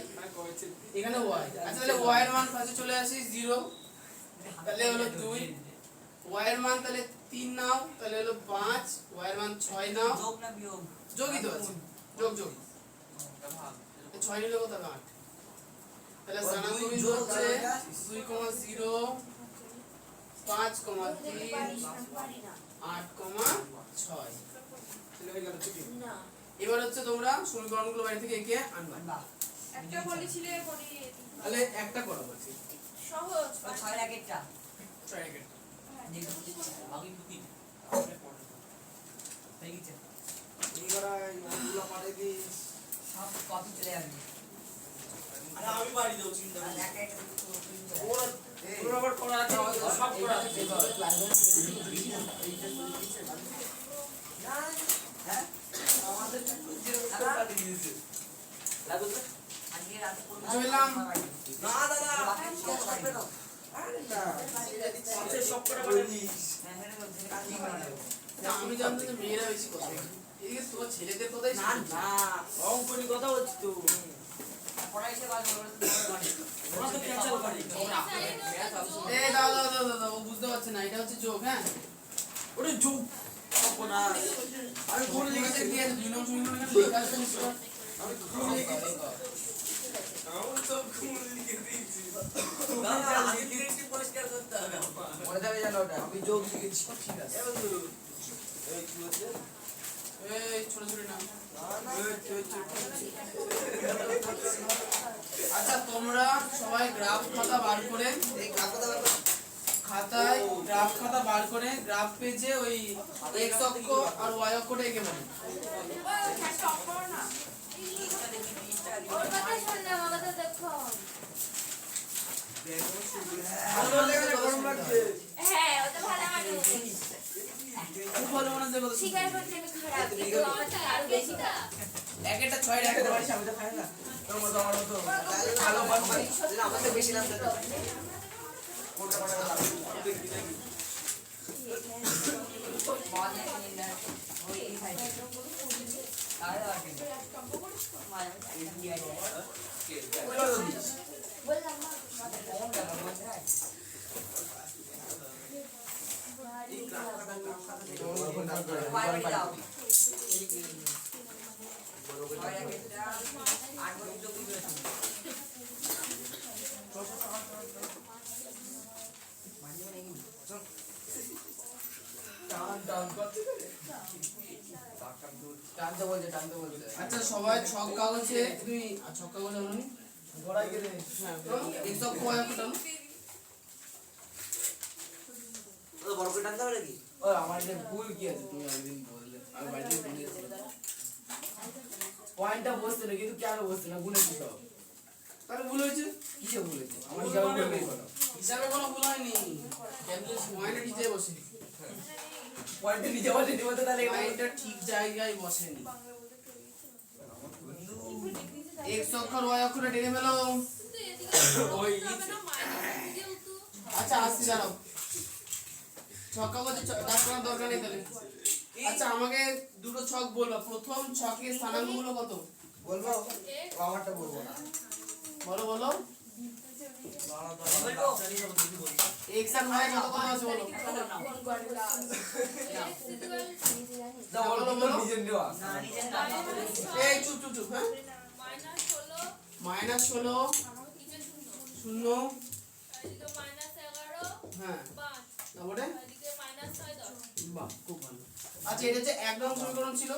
এখানে y। আচ্ছা তাহলে y এর মান কাছে চলে আসে 0, তাহলে হলো 2। y এর মান তাহলে 3 নাও, তাহলে হলো 5। y এর মান 6 নাও, যোগ না বিয়োগ যোগই তো আছে, যোগ যোগ 6 নিলে কত হবে 8। তাহলে স্থানাঙ্ক বিন্দু হচ্ছে 2,0 5,3 পারি না 8,6। না এবার হচ্ছে তোমরা সমীকরণগুলো বাইরে থেকে এঁকে আনবা। একটা বলেছিলে বলি তাহলে একটা করো বলছি, সহজ 6 রাকেটটা 6 এর বাকি দুটি হয়ে গেছে এইবার ওগুলো পাঠিয়ে দিস সব কপি চলে আসবে আরে আমি বাড়ি দেবো চিন্তা আর করো না। একা একা ওরা ওরা আবার করা আছে, সব করা আছে। হ্যাঁ আমাদের তো পাঠিয়ে দিয়েছে লাগো তো আজকে রাতে চললাম। না দাদা সব করবে না আরে না আছে সব করে পাঠিয়ে দিস হ্যাঁ হ্যাঁ কাজই করে না, আমি জানতাম যে মেয়েরা বেশি কথা বলে। এদিকে তোমার ছেলেদের কথাই না শুনি। না অঙ্কনি কথা বলছি তো পড়াইতে কাজ করে ওরা তো ক্যাচাল করে এই দাও দাও দাও দাও, ও বুঝতে পারছে না, এটা হচ্ছে যোগ। হ্যাঁ ওরে যোগ না আমি ভুল লিখেছি, কি আছে 2 নং সমীকরণ এখানে লেখা আছে নিশ্চয়। আমি ভুল লিখেছি আমি তো খুন লিখে দিয়েছি না আনলিমিটেড পরিষ্কার করতে হবে মনে যাবে জানো ওটা আমি যোগ লিখেছি ঠিক আছে এই বন্ধু এই কি হচ্ছে এই ছোট ছোট নাম। এই আচ্ছা তোমরা সবাই গ্রাফ খাতা বার করে কাকতা খাতায় গ্রাফ খাতা বার করে গ্রাফ পেজে ওই এক্স অক্ষ আর ওয়াই অক্ষটা এঁকে বলে। ওর কথা শোন না, আমার কথা দেখো। গরম লাগছে। হ্যাঁ, ওটা ভালো মানুষ। খুব ভালো মনে হচ্ছে কথা। স্বীকার করছি আমি খারাপ, কিন্তু আমার থেকে আরো বেশি খারাপ। এক একটা ছয় এক একটা বাড়ি সামনে খায় না। তোর মতো আমার মতো ভালো বানবে আমাদের বেশি নাম দেবে কোনটা কোনটা লাগবে বললাম না। টানতে বলছে আচ্ছা সবাই ছক কাগজে তুমি ছক কাগজে আনো নি? গড়াই গেলে হ্যাঁ এক্স অক্ষ ওয়াই অক্ষ টানো। বড় করে টানতে হবে নাকি ও আমার এটা ভুল কি আছে তুমি একদিন বললে আমি বাড়িতে বলেছি পয়েন্টটা বসছে না কিন্তু কেন বসছে না গুনেছি সব তাহলে ভুল হয়েছে। কিসে বলেছে আমার হিসাবে বললেই হলো হিসাবে কোনো ভুল হয়নি, পয়েন্টটা ঠিক জায়গায় বসেনি। পয়েন্টে নিজে বসে বলতে তাহলে পয়েন্টটা ঠিক জায়গায় বসেনি। এক্স অক্ষর ওয়াই অক্ষরে টেনে ফেলো। আচ্ছা আসছি দাঁড়াও, ছক কাগজে দাগ করার দরকার নেই তাহলে। আচ্ছা আমাকে দুটো ছক বলবা, প্রথম ছকের স্থানাঙ্কগুলো কত? বলবো আমারটা বলবো না। বলো বলো। বলবো এক্স আর ওয়াই কত কত আছে বলো। দাও বলো, বলো বলো। নিজের নেওয়া না নিজের নাম এই চুপ চুপ চুপ, হ্যাঁ -16 শূন্য, হ্যাঁ তারপরে বাহ খুব ভালো। আচ্ছা এটা হচ্ছে এক নং সমীকরণ ছিল।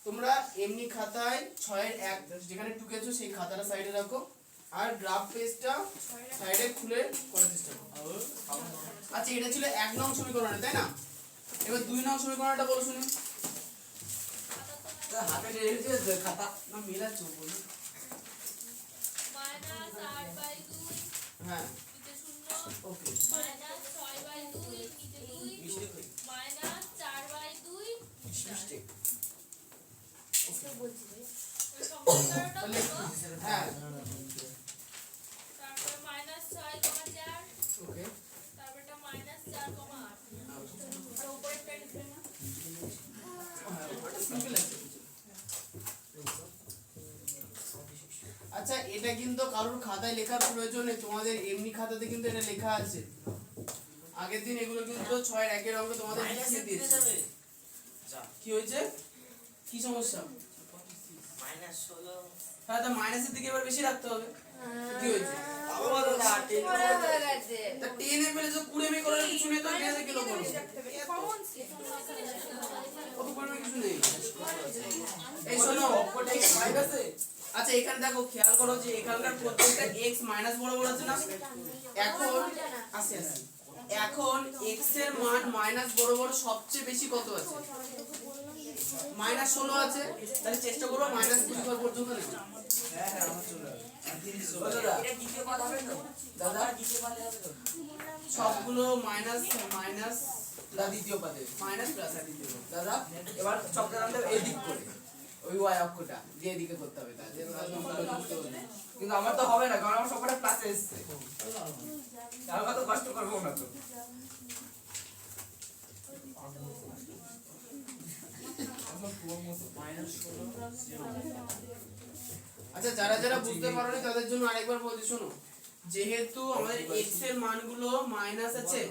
তোমরা এমনি খাতায় 6-1 যেখানে টুকেছো সেই খাতাটা সাইডে রাখো আর গ্রাফ পেজটা সাইডে খুলে করার চেষ্টা করো। আচ্ছা এটা ছিল এক নং সমীকরণ তাই না? এবার 2 নং সমীকরণটা বলো শুনি। হাতে রেখেছে খাতা না মেলাচ্ছো বলো। হ্যাঁ ওকে তাহলে হ্যাঁ ওকে আচ্ছা এটা কিন্তু কারোর খাতায় লেখার প্রয়োজন নেই, তোমাদের এমনি খাতাতে কিন্তু এটা লেখা আছে। আগের দিন এগুলো কিন্তু 6-1 অঙ্ক তোমাদের লিখিয়ে দিয়েছে। কি হয়েছে, কি সমস্যা? হ্যাঁ তা মাইনাসের দিকে এবার বেশি রাখতে হবে। কি হয়েছে? তা 10 এ পেলে তো 20 মে করার কিছু নেই, তো 10 এ কিলো করো। কত পরিমাণ কিছু নেই। এই শোনো আচ্ছা এখানে দেখো খেয়াল করো যে এখানকার প্রত্যেকটা x মাইনাস বরাবর আছে না। এখন আসে এখন x এর মান মাইনাস বরাবর সবচেয়ে বেশি কত আছে? -16 আছে। তাহলে চেষ্টা করবো -25 পর্যন্ত নেব। হ্যাঁ হ্যাঁ আমার চলে আসবে। এটা দ্বিতীয় পদ হবে তো দাদা দ্বিতীয় পদ হবে তো সবগুলো মাইনাস মাইনাস দ্বিতীয় পাতে মাইনাস প্লাস আর দ্বিতীয় পদ। দাদা এবার চক্রের নামটা এই দিক করে ওই ওয়াই অক্ষটা যে দিকে করতে হবে তাহলে কিন্তু আমার তো হবে না কারণ আমার সবকটা ক্লাসে এসেছে আর কত কষ্ট করবো না তো আচ্ছা যারা যারা বুঝতে পারোনি তাদের জন্য আরেকবার বলছি শোনো, যেহেতু আমাদের x এর মানগুলো মাইনাস আছে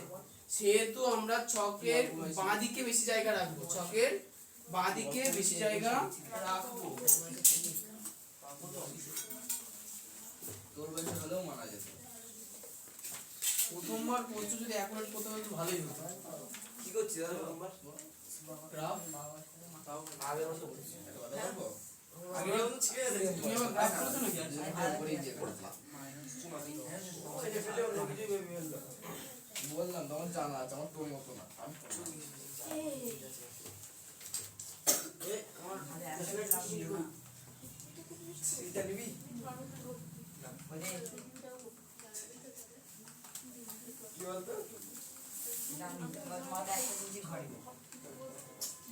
সেহেতু আমরা ছকের বাঁ দিকে বেশি জায়গা রাখবো, ছকের বাঁ দিকে বেশি জায়গা রাখবো। তোর বয়সে হলেও মারা যেত প্রথমবার পড়ছো যদি এখন প্রথমে একটু ভালোই হতো। কি করছিস দাদা নাম্বার গ্রাফ আগে বসে বলছিস কথা বলবো আগে তুমি আমার গ্রাফ করেছো নাকি? করেই যে এটা ফেলে অন্য কিছু ভেবে ফেললো বললাম তোমার জানা আছে, আমার তোর মতো না। আমি পড়বো না। এটা নিবি? কি বলতো?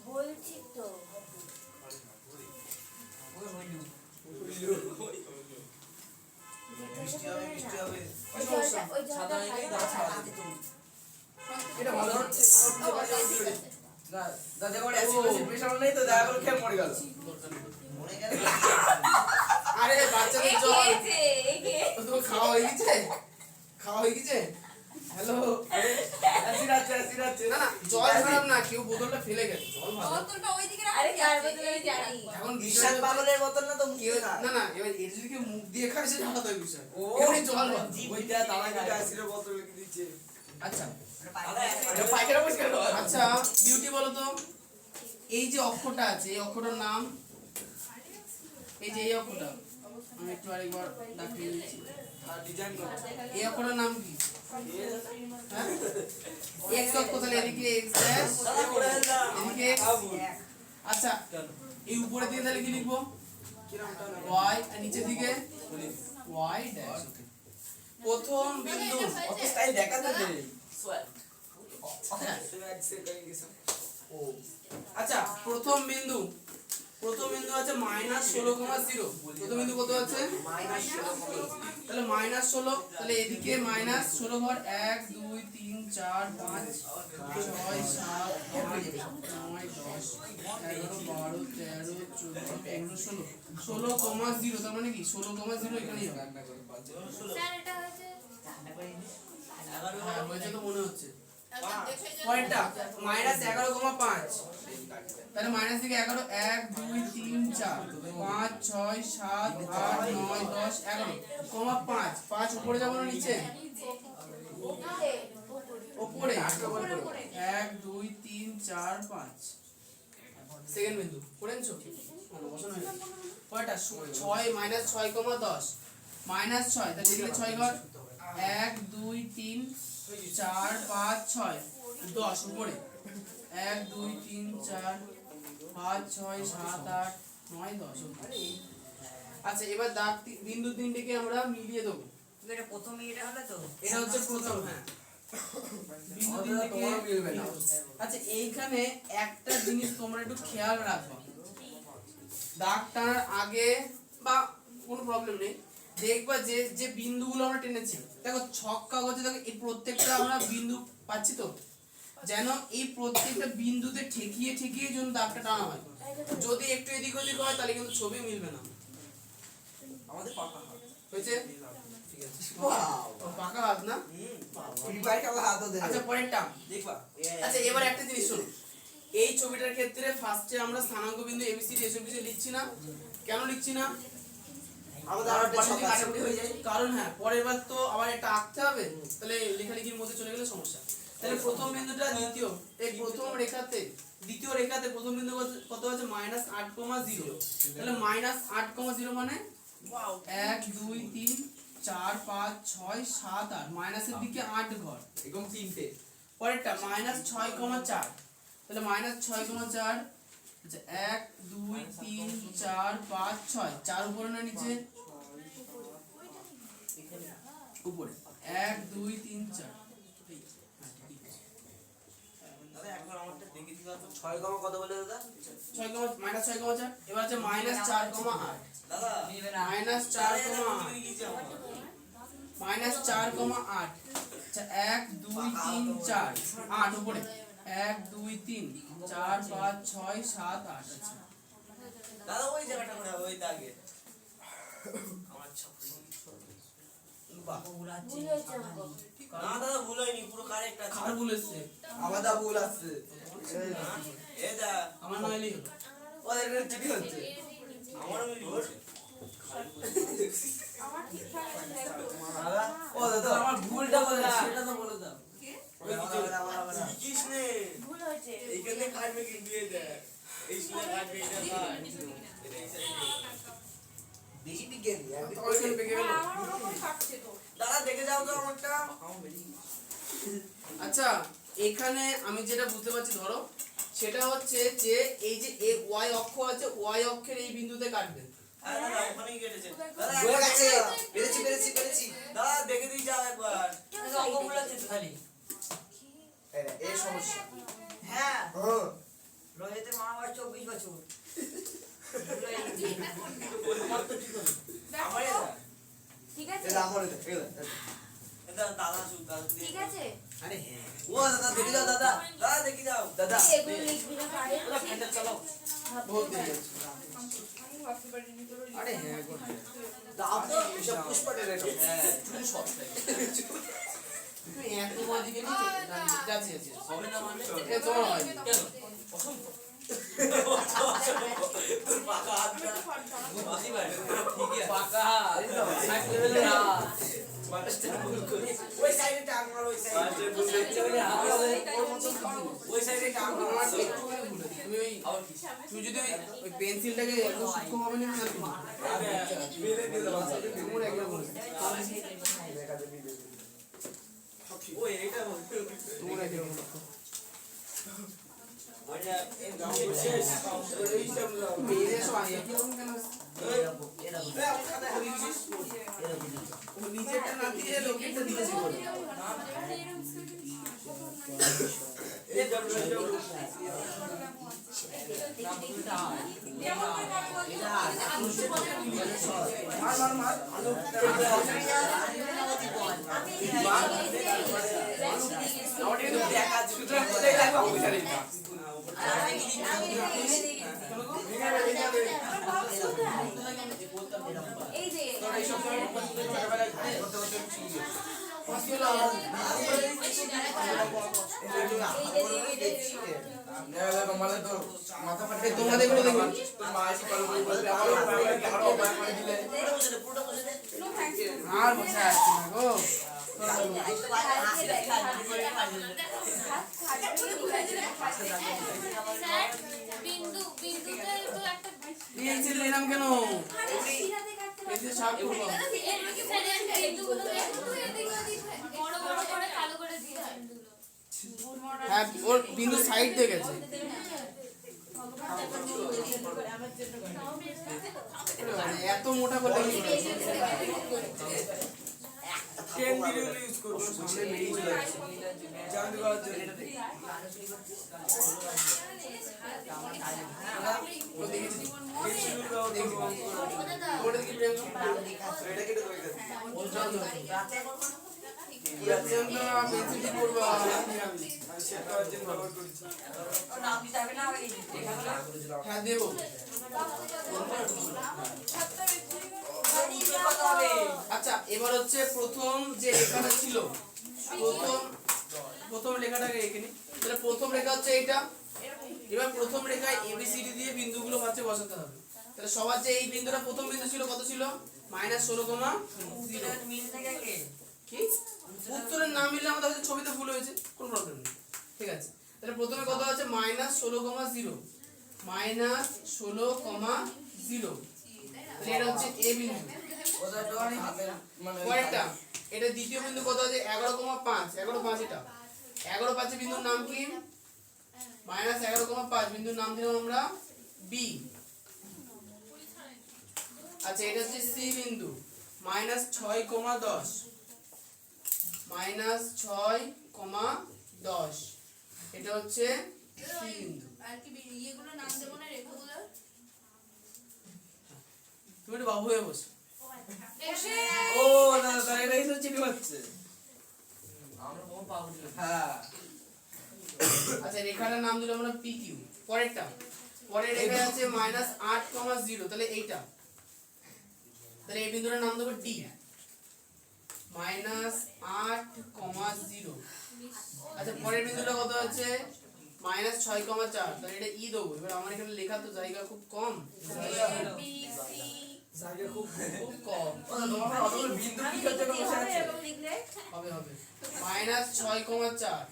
বলছি তো বৃষ্টি হবে, বৃষ্টি হবে। ওই জলটা এটা ভালো হচ্ছে। না না দেখো ওর অ্যাসিড প্রেশার নেই তো দেখা করে খেয়ে মরে গেল। মরে গেল। আরে বাচ্চাদের জল খেয়েছে তো খাওয়া হয়ে গেছে, খাওয়া হয়ে গেছে। হ্যালো, অ্যাসিড আছে। না না জল খারাপ না, কেউ বোতলটা ফেলে গেছে, জল ভালো। বোতলটা ওইদিকে আরে রাখা কার আছে, বদলে এই জানি এখন বিশাল বিষয় পাগলের বোতল না তো মুখে কেউ না। না না এবার এর যদি কেউ মুখ দিয়ে খায় সেটা আলাদা বিষয়। ও এমনি জল ভালো। ওইটা তারা কিন্তু অ্যাসিডের বোতল লিখে দিচ্ছে। আচ্ছা এটা পায়খানা পরিষ্কার করো। আচ্ছা বিউটি বলো তো, এই যে অক্ষরটা আছে এই অক্ষরটার নাম, এই যে এই অক্ষরটা আমি একটু আরেকবার দেখিয়ে দিচ্ছি। আর ডিজাইন করো। এই অক্ষরটার নাম কি? হ্যাঁ এক্স অক্ষর, তাহলে এদিকে এক্স ড্যাশ, দাদা করে না। এদিকে x। আচ্ছা এই উপরের দিকে তাহলে কি লিখবো? কিরমটা না? y, আর নিচের দিকে y ড্যাশ। প্রথম বিন্দু, অত স্টাইল দেখাতে নেই। হ্যাঁ, এক সেকেন্ড গেছে। আচ্ছা প্রথম বিন্দু আছে -16,0। প্রথম বিন্দু কত আছে? তাহলে -16, তাহলে এদিকে -16 ঘর 1 2 3 4 5 6 7 8 9 10 11 12 13 14 15 16 16,0 তার মানে কি 16,0 এখানেই হবে। স্যার এটা হচ্ছে হ্যাঁ হয়েছে তো মনে হচ্ছে। একদম দেখে যে পয়েন্টটা -11,5, তাহলে মাইনাস দিকে 11 1 2 3 4 5 6 7 8 9 10 11 কমা 5 5 উপরে যাবো না নিচে? উপরে 1 2 3 4 5 সেকেন্ড বিন্দু করে নিছো? বসানো হয়ে গেছে। কয়টা 6 -6,10 -6, তাহলে এদিকে 6 ঘর 1 2 3 4 5 6 10 উপরে 1 2 3 4 5 6 7 8 9 10 উপরে। আচ্ছা এবার দাগ বিন্দু তিনটিকে আমরা মিলিয়ে দেবো। এটা প্রথম এটা হলো তো। এটা হচ্ছে প্রথম, হ্যাঁ বিন্দু আমাদের তিনটিকে তোমারও মিলবে না। আচ্ছা এইখানে একটা জিনিস তোমরা একটু খেয়াল রাখবা, দাগ টানার আগে বা কোনো প্রবলেম নেই, দেখবা যে যে বিন্দুগুলো আমরা টেনেছি, দেখো ছক কাগজে দেখো এই প্রত্যেকটা আমরা বিন্দু পাচ্ছি তো, যেন এই প্রত্যেকটা বিন্দুতে ঠেকিয়ে ঠেকিয়ে যেন দাগটা টানা হয়। যদি একটু এদিক ওদিক হয় তাহলে কিন্তু ছবি মিলবে না। আমাদের পাকা হাত। হয়েছে? ঠিক আছে, ও পাকা হাত না? ফ্রি ফায়ার খেলা হাতও দেবে। আচ্ছা পরেরটা, দেখবা। আচ্ছা এবার একটা জিনিস শোনো, এই ছবিটার ক্ষেত্রে ফার্স্টে আমরা স্থানাঙ্ক বিন্দু এবিসিডি এসব কিছু লিখছি না। কেন লিখছি না? আমাদের আরো একটা ছক আছে। কারণ হ্যাঁ পরের বার তো আবার এটা আঁকতে হবে, তাহলে লেখালেখির মধ্যে চলে গেলে সমস্যা। তাহলে প্রথম বিন্দুটা দ্বিতীয়, এই প্রথম রেখাতে দ্বিতীয় রেখাতে প্রথম বিন্দু কত আছে? -8,0। তাহলে -8,0 মানে 1 2 3 4 5 6 7 8, মাইনাসের দিকে 8 ঘর, এরকম তিনটে। পরেরটা -6,4, তাহলে -6,4, আচ্ছা 1 2 3 4 5 6, 4 উপরে না নিচে? উপরে 1 2 3 4। দাদা একবার আমারটা দেখে দিবা তো। 6 কত বলে দাদা? 6,4, এবার আছে -4,8, দাদা -4,8, আচ্ছা 1 2 3 4 8 উপরে 1 2 3 4 5 6 7 8। আচ্ছা দাদা ওই জায়গাটা করে ওই দাগে। আমার ছক। বাহ। ভুল হয়েছে আমাদের। না দাদা ভুল হয়নি, পুরো কারেক্ট আছে। কার ভুল এসছে? আমাদের ভুল আছে। এ দা আমার নইলেই হলো। ওদের চিঠি হচ্ছে। আমারও মিল হচ্ছে। আমার ঠিকঠাক দাদা ও দাদা আমার ভুলটা বলে সেটা তো বলে দাও। লিখিস নে। ভুল হয়েছে এইখানে কাটবে কি দিয়ে দে। এই স্কুলে কাটবে এটা কাট। বেশি বিজ্ঞানী ওইখানে পেকে গেল। আমার ওপর কাটছে তো দাদা দেখে যাও তো আমারটা। আচ্ছা এখানে আমি যেটা বুঝতে পারছি ধরো সেটা হচ্ছে যে এই যে ওয়াই অক্ষ আছে ওয়াই অক্ষের এই বিন্দুতে কাটবে হ্যাঁ দাদা ওখানেই কেটেছে দাদা হয়ে গেছে। পেরেছি দাদা দেখে দিয়ে যাও একবার অঙ্কগুলো আছে তো খালি এই সমস্যা হ্যাঁ হ্যাঁ রোহিতের মা আমার 24 বছর আমার ঠিক আছে এটা আমার এটা এটা দাদা শুন দাদা ঠিক আছে আরে হ্যাঁ ও দাদা দেখে যাও দাদা দাদা দেখে যাও দাদা এগুলো লিখবি না পারে ওরা ফ্যানটা চালাও বহুত দেরি আছে আরে হ্যাঁ গো দাও তো এসব পুষ্পাটের এটা হ্যাঁ তুমি সব তুমি এক তোমার দিকে নিচে যাচ্ছি যাচ্ছি হবে না মানে এ তোমার হয় কেন পছন্দ তোর পাকা হাতটা বুঝি পারে ঠিক আছে পাকা সাইকেলে না ওই সাইডে টান মারো ওই সাইডে ওই সাইডে কাম করো তুমি ওই তুমি যদি ওই পেন্সিলটাকে একটু সূক্ষ্মভাবে নিয়ে না তোমার একবার বলে ওই এটা তোমার একবার ওইটা এই গাঁও শেষ মেয়েদের সব আগে কিরকম কেন নিজেরটা না দিয়ে লোকেরটা দিয়েছি বলে এই জল এই যে তোমাদের গুলো দেখুন আর বসে আসছি না গো পেন্সিল নিলাম কেন পেন্সিল শার্প করবো হ্যাঁ ওর বিন্দু সাইড দিয়ে গেছে এত মোটা করে টেন মিলিয়ন ইউজ করব সামনে বেরিয়ে চলে যাচ্ছে জানতে পারার জন্য ওটা কি প্রিয়াঙ্কা এটা কেটে দেবে প্রিয়াঙ্কা পেন্সিল করবো শেয়ার করার জন্য ব্যবহার করছি নাম দিতে হবে না ওই হ্যাঁ দেবো কত হবে আচ্ছা এবার হচ্ছে প্রথম যে লেখাটা ছিল প্রথম লেখাটাকে এখানে তাহলে প্রথম লেখা হচ্ছে এইটা এবার প্রথম রেখায় এবিসিডি দিয়ে বিন্দুগুলো পাশে বসাতে হবে তাহলে সবার যে এই বিন্দুটা প্রথম বিন্দু ছিল কত ছিল -16,0 মিল থেকে কে কি উত্তরের নাম মিললে আমাদের হয়তো ছবিতে ভুল হয়েছে কোনো প্রবলেম নেই ঠিক আছে তাহলে প্রথমে কত আছে -16,0 -16,0 তাহলে এটা হচ্ছে এ বিন্দু ওটা তো আমি হাতে মানে কয়টা এটা দ্বিতীয় বিন্দু কত আছে 11,5 11,5 এটা 11,5 বিন্দুর নাম কি -11,5 বিন্দুর নাম দিলাম আমরা বি আচ্ছা এটা হচ্ছে সি বিন্দু -6,10 -6,10 এটা হচ্ছে সি বিন্দু আর কি ইয়েগুলো নাম দেব না রেখাগুলো তুমি একটু বাবু হয়ে বসো এসে ও না না এটাই তো চিনি হচ্ছে আমরা বহু পাবো হ্যাঁ আচ্ছা রেখাটার নাম দিলাম আমরা পি কিউ পরেরটা পরের রেখা আছে -8,0 তাহলে এইটা তাহলে এই বিন্দুটার নাম দেবো ডি -8,0 আচ্ছা পরের বিন্দুটা কত আছে -6,4 তাহলে এটা ই দেবো এবার আমার এখানে লেখা তো জায়গা খুব কম বি সি জায়গা খুব খুব কম ও তোমার অতগুলো বিন্দু কি করতে বসে আছে লিখলে হবে হবে -6,4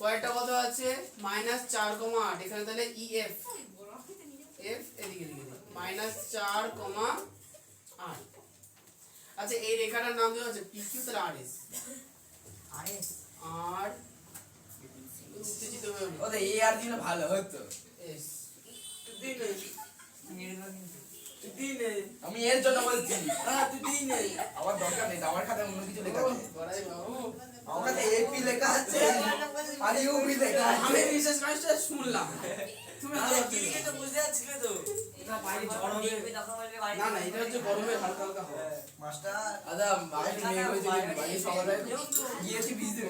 পরেরটা কত আছে -4,8 এখানে তাহলে ই এফ এফ এদিকে লিখে দিই -4,8 আচ্ছা এই রেখাটার নাম দেওয়া আছে পি কিউ তাহলে আর এস আরে আর উত্তেজিত হয়ে উঠল। ওদের এ আর দিলে ভালো হতো। এস তুই দিনে আমি এর জন্য বলছি তুই দিনে আমার দরকার নেই, আমার খাতায় অন্য কিছু লেখা আছে। গড়াই বাবু আমার খাতায় এপি লেখা আছে আর ইউপি লেখা আছে। আমি রিসার্চ মাস্টার শুনলাম তুমি আরে আলাদা কিলিকে তো বুঝতে যাচ্ছিলে তো এটা বাইরে ঝড় হবে না না এটা হচ্ছে গরমে হালকা হালকা হয় মাস্টার আদা বাইরে মেঘ হয়েছে বাইরে সকালে গিয়েছি ভিজতে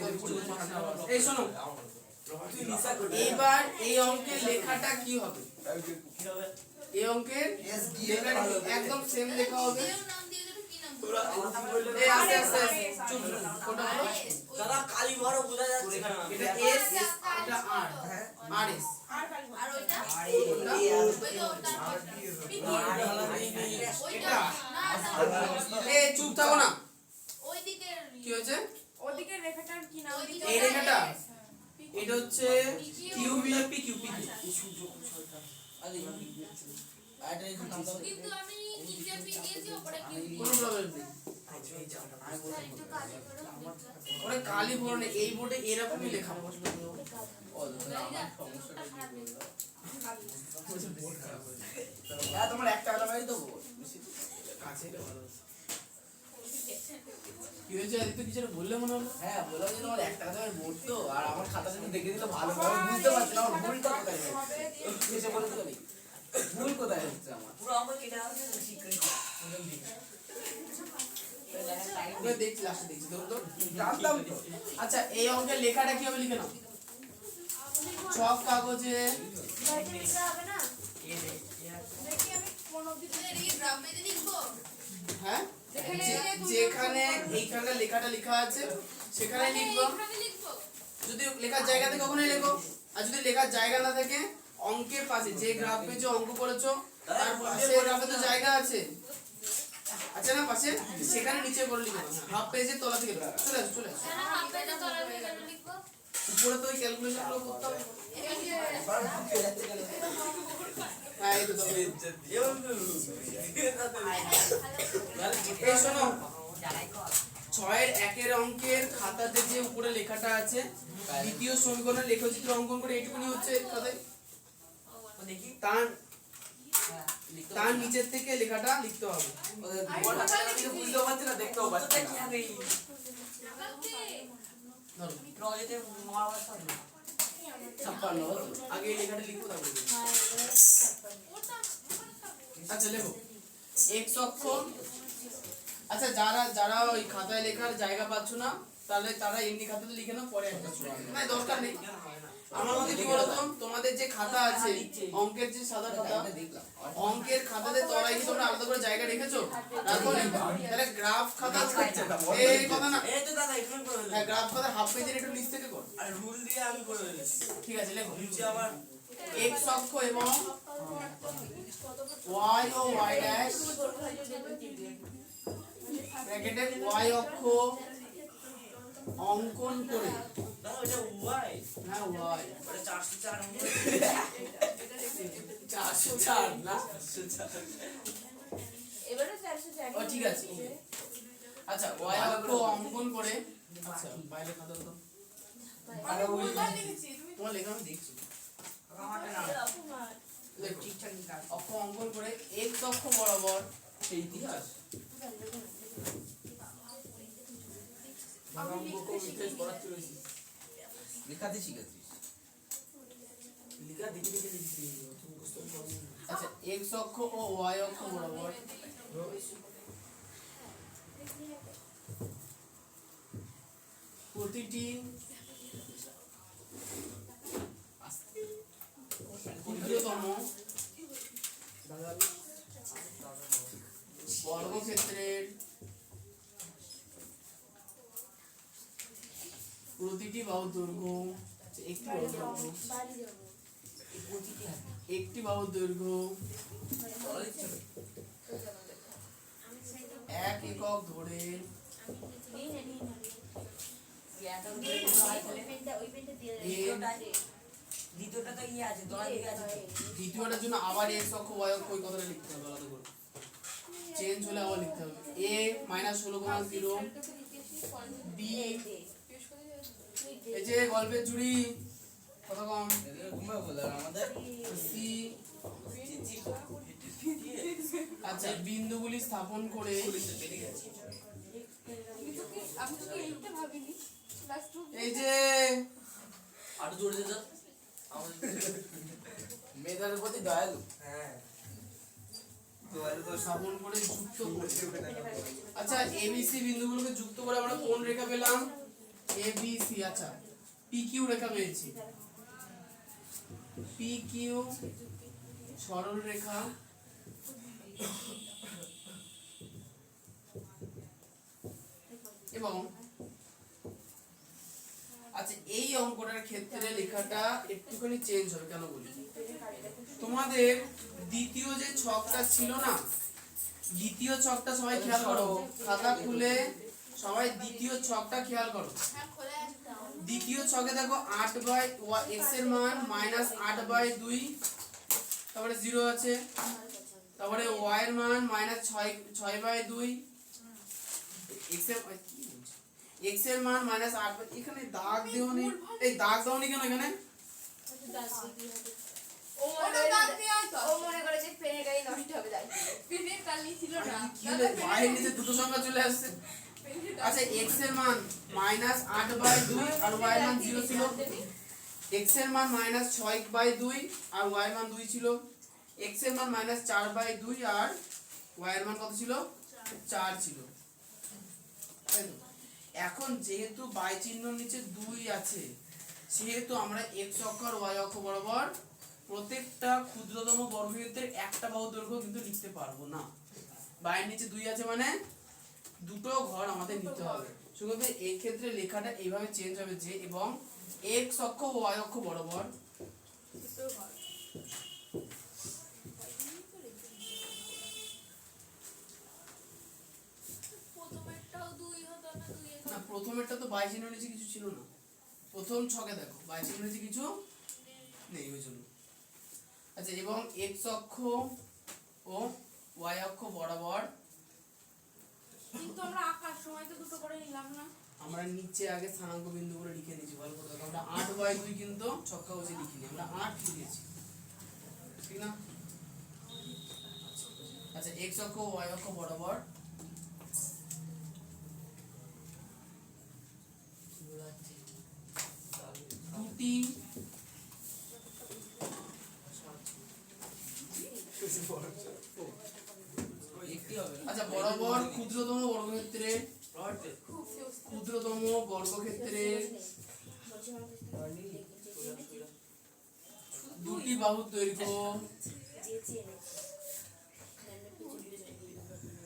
এই শোনো তুই নিশা করবি এইবার এই অঙ্কের লেখাটা কি হবে কি হবে এই অঙ্কের এস দিয়ে লেখাটা কি একদম সেম লেখা হবে নাম দিয়ে দেবে কি নাম তোরা কি বললে এই আস্তে আস্তে চুপ কোনটা বলো দাদা কালি ঘর বোঝা যাচ্ছে না এটা এস এটা আর আর এস আর ওইটা কোনটা? এটা এই চুপ থাকো না ওই দিকের কি হয়েছে ওদিকে রেখাটার কি নাম দিতে এই রেখাটা এটা হচ্ছে কিউবি পি কিউবি কিন্তু আমি নিচে পি দিয়েছি উপরে কি কোনো প্রবলেম নেই একটু কাজ করো ওরে কালি বর্ণে এই বোর্ডে এরকমই লেখা বসবে ও দাদা আমার সমস্যাটা কি বলতো হ্যাঁ তোমার একটা আলামাই দেবো কাছে এটা ভালো আছে কি হয়েছে আদিত্য কিছু একটা বললে মনে হলো হ্যাঁ বলো যে তোমার একটা আলামাই বোর্ড তো আর আমার খাতাটা যদি দেখে দিলে ভালো হবে আমি বুঝতে পারছি না আমার ভুলটা কোথায় হচ্ছে এসে বলে দিলে ভুল কোথায় হচ্ছে আমার পুরো আমার কেটে আসছে শিখে ওরে দেখছি লাস্টে দেখছি ধরো তো জানতাম তো আচ্ছা এই অঙ্কের লেখাটা কি হবে লিখে নাও ছক কাগজে হবে না দেখি আমি কোন অবধি এই গ্রাম পেজে লিখবো হ্যাঁ যেখানে যেখানে এইখানকার লেখাটা লেখা আছে সেখানে লিখবো এখানে লিখবো যদি লেখার জায়গা থেকে ওখানে লেখো আর যদি লেখার জায়গা না থাকে অঙ্কের পাশে যে গ্রাফ পেজে অঙ্ক করেছো তার পাশে গ্রাফে তো জায়গা আছে আচ্ছা না পাশে সেখানে নিচে করে লিখো হাফ পেজের তলা থেকে চলে আসো চলে আসো কেন হাফ পেজে তলার কেন লিখবো উপরে তো ওই ক্যালকুলেশন গুলো করতে হবে এই যে হ্যাঁ এই তো তবে এই শোনো 6-1 অঙ্কের খাতাতে যে উপরে লেখাটা আছে দ্বিতীয় সমীকরণের লেখচিত্র অঙ্কন করে এইটুকুনি হচ্ছে খাতায় তার তার নিচের থেকে লেখাটা লিখতে হবে ওদের বোর্ডটা আমি তো বুঝতেও পারছি না দেখতেও পাচ্ছি না ধরো রজতে মহাভারত হয় না 56 হতো আগে এই লেখাটা লিখবো তারপরে দেখবো। আচ্ছা লেখো x অক্ষ আচ্ছা যারা যারা ওই খাতায় লেখার জায়গা পাচ্ছ না তাহলে তারা এমনি খাতাতে লিখে নাও পরে একটা ছোড়া না দরকার নেই আমার মতে কি বলতো তোমাদের যে খাতা আছে অঙ্কের যে সাদা খাতা দেখলাম অঙ্কের খাতাতে তলায় কি তোমরা আলাদা করে জায়গা রেখেছো রাখো নি তাহলে গ্রাফ খাতা এই কথা না এই তো দাদা এখানে করে হ্যাঁ গ্রাফ খাতা হাফ পেজের একটু নিচ থেকে কর আর রুল দিয়ে আমি করে দিয়েছি ঠিক আছে লেখো নিচে আবার x অক্ষ এবং y ও y ড্যাশ ব্র্যাকেটে y অক্ষ অঙ্কন করে দাদা ওটা ওয়াই হ্যাঁ y ওটা 404 নম্বর 404 না এবারে 404 ও ঠিক আছে okay। আচ্ছা y অক্ষ অঙ্কন করে আচ্ছা বাইরে খাতা দাও আমি ভুলভাল লিখেছি তুমি তোমার লেখা আমি দেখছি আমারটা না দেখো ঠিকঠাক অক্ষ অঙ্কন করে x অক্ষ বরাবর সেই ইতিহাস লেখাতে শিখেছিস লিখা দেখে দেখে লিখছি মুখস্থ করবি আচ্ছা x অক্ষ ও y অক্ষ বরাবর প্রতিটি ক্ষুদ্রতম বর্গক্ষেত্রের প্রতিটি বাহুর দৈর্ঘ্য একটি বাহুর দৈর্ঘ্য 1 একক ধরে দ্বিতীয়টা তো ইয়ে আছে দলা দিকে আছে দ্বিতীয়টার জন্য আবার x অক্ষ y অক্ষ ওই কথাটা লিখতে হবে আলাদা করে চেঞ্জ হলে আবার লিখতে হবে a -16,0 b এই যে গল্পের ঝুড়ি কত কম ঘুমায় বলে আর আমাদের সি। আচ্ছা বিন্দুগুলি স্থাপন করে আমি তো এইটা ভাবিনি ক্লাস 2 এই যে আরো জোরে দে স্যার আমাদের মেয়েদের প্রতি দয়ালু। হ্যাঁ স্থাপন করে যুক্ত করে। আচ্ছা এবিসি বিন্দুগুলোকে যুক্ত করে আমরা কোন রেখা পেলাম? এবিসি। আচ্ছা পিকিউ রেখা পেয়েছি। পিকিউ সরল রেখা এবং আচ্ছা এই অঙ্কটার ক্ষেত্রে লেখাটা একটুখানি চেঞ্জ হবে। কেন বলি, তোমাদের দ্বিতীয় যে ছকটা ছিল না, দ্বিতীয় ছকটা সবাই খেয়াল করো, খাতা খুলে সবাই দ্বিতীয় ছকটা খেয়াল করো। হ্যাঁ খোলা আছে তো। দ্বিতীয় ছকে দেখো 8 x এর মান -8/2, তারপরে 0 আছে, তারপরে y এর মান -6/2, x এর মান -8, এখানে দাগ দেওনি। এই দাগ দাওনি কেন এখানে? ও মনে করে যে পেনের গাড়ি নষ্ট হবে তাই পেনের কালি ছিল না। কি হলো বাইরের নিচে দুটো সংখ্যা চলে আসছে। আচ্ছা x এর মান -8/2 আর y এর মান 0 ছিল। x এর মান -6/2 আর y এর মান 2 ছিল। x এর মান -4/2 আর y এর মান কত ছিল? 4 ছিল। তাই তো? এখন যেহেতু বাই চিহ্নর নিচে 2 আছে, সেহেতু আমরা x অক্ষ আর y অক্ষ বরাবর প্রত্যেকটা ক্ষুদ্রতম বর্গক্ষেত্রের একটা বাহু দৈর্ঘ্য কিন্তু লিখতে পারবো না। বাইয়ের নিচে 2 আছে মানে দুটো ঘর আমাদের নিতে হবে। শুধু এই ক্ষেত্রে লেখাটা এইভাবে চেঞ্জ হবে যে এবং x অক্ষ ও y অক্ষ বরাবর প্রথমেরটাও 2 হতো না 2 না, প্রথমেরটা তো বাই চিহ্নের নিচে কিছু ছিল না। প্রথম ছকে দেখো বাই চিহ্নের নিচে কিছু নেই ওই জন্য। আচ্ছা এবং x অক্ষ ও y অক্ষ বরাবর কিন্তু আমরা আঁকার সময় তো দুটো করে নিলাম না। আমরা নিচে আগে স্থানাঙ্ক বিন্দুগুলো লিখে নিয়েছি। ভালো করে দেখো, আমরা 8/2 কিন্তু ছক্কা বসে লিখিনি, আমরা 8 লিখেছি, ঠিক না? আচ্ছা x অক্ষ ও y অক্ষ বরাবর দুটি একটি হবে না। আচ্ছা বরাবর ক্ষুদ্রতম বর্গক্ষেত্রের দুটি বাহুর দৈর্ঘ্য।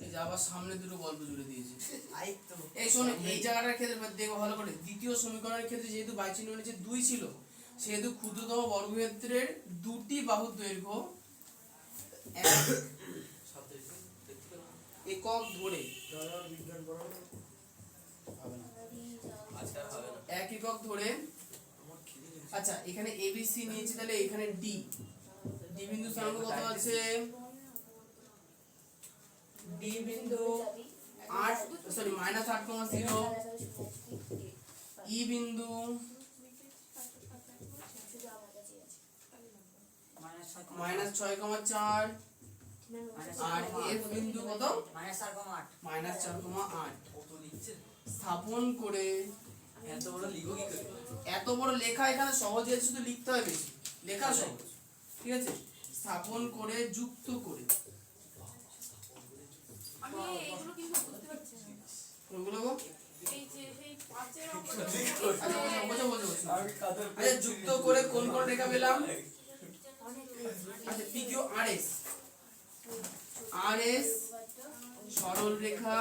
এই যে আবার সামনে দুটো গল্প জুড়ে দিয়েছে। এই শোন, এই জায়গাটার ক্ষেত্রে দেখো ভালো করে, দ্বিতীয় সমীকরণের ক্ষেত্রে যেহেতু বাই চিহ্ন নিচে 2 ছিল, সেহেতু ক্ষুদ্রতম বর্গক্ষেত্রের দুটি বাহুর দৈর্ঘ্য একক ধরে আজকে আর হবে না। এক একক ধরে। আচ্ছা এখানে ABC নিয়েছি, তাহলে এখানে D বিন্দু স্থানাঙ্ক কত আছে? D বিন্দু 8 সরি -8,0, E বিন্দু -6,4 আর F বিন্দু কত? -4,8 কত লিখছে? স্থাপন করে। এত বড় লিখো কি করে? এত বড় লেখা এখানে সহজ আছে, শুধু লিখতে হয় বেশি, লেখা সহজ, ঠিক আছে? স্থাপন করে যুক্ত করে আমি এইগুলো কিন্তু বুঝতে পারছি না। ওইগুলো এই যে সেই 5 এর অঙ্কটা আচ্ছা বোঝো। আচ্ছা যুক্ত করে কোন কোন রেখা পেলাম? আচ্ছা PQ RS সরল রেখা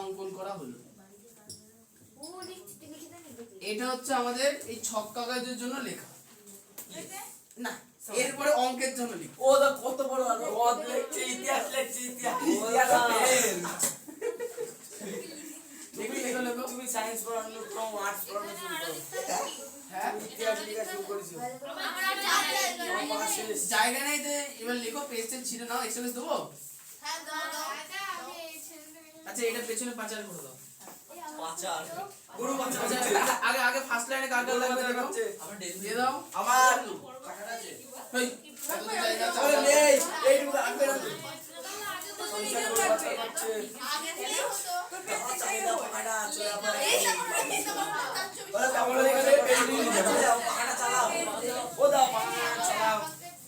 অঙ্কন করা হলো। ও লিখতে লিখে দেন এটা হচ্ছে আমাদের এই ছক কাগজের জন্য লেখা না, এরপরে অঙ্কের জন্য লিখা। ও দা কত বড় অদ লেখছে, ইতিহাস লেখছে, ইতিহাস ফেল। লেখো। তুমি সায়েন্স পড়ানো কম আর্টস পড়ানো শুরু করো। হ্যাঁ ইতিহাস লেখা শুরু করেছো। আমরা জানি জায়গা নেই তো এবার লেখো, পেজটা ছিঁড়ে নাও, এক্সেলেন্স দেবো। হ্যাঁ দাও দাও। আমি এই ছেলেটাকে আচ্ছা এটা পেছনে পাঁচার করে দাও। পাচার। গরু বাচ্চা আচ্ছা, আগে ফার্স্ট লাইনে কার কার লাগবে দেখো আমার দিয়ে দাও আমার এই এত তো জায়গা আছে। আরে নেই এইটুকু রাখবে না তো আগে থেকে হতো চাহিদা পাকাটা চলে আবার এই সব তোমার ওরা তাহলে এখানে পেন্ডিং চালাও পাকাটা চালাও ও দাও পাকাটা চালাও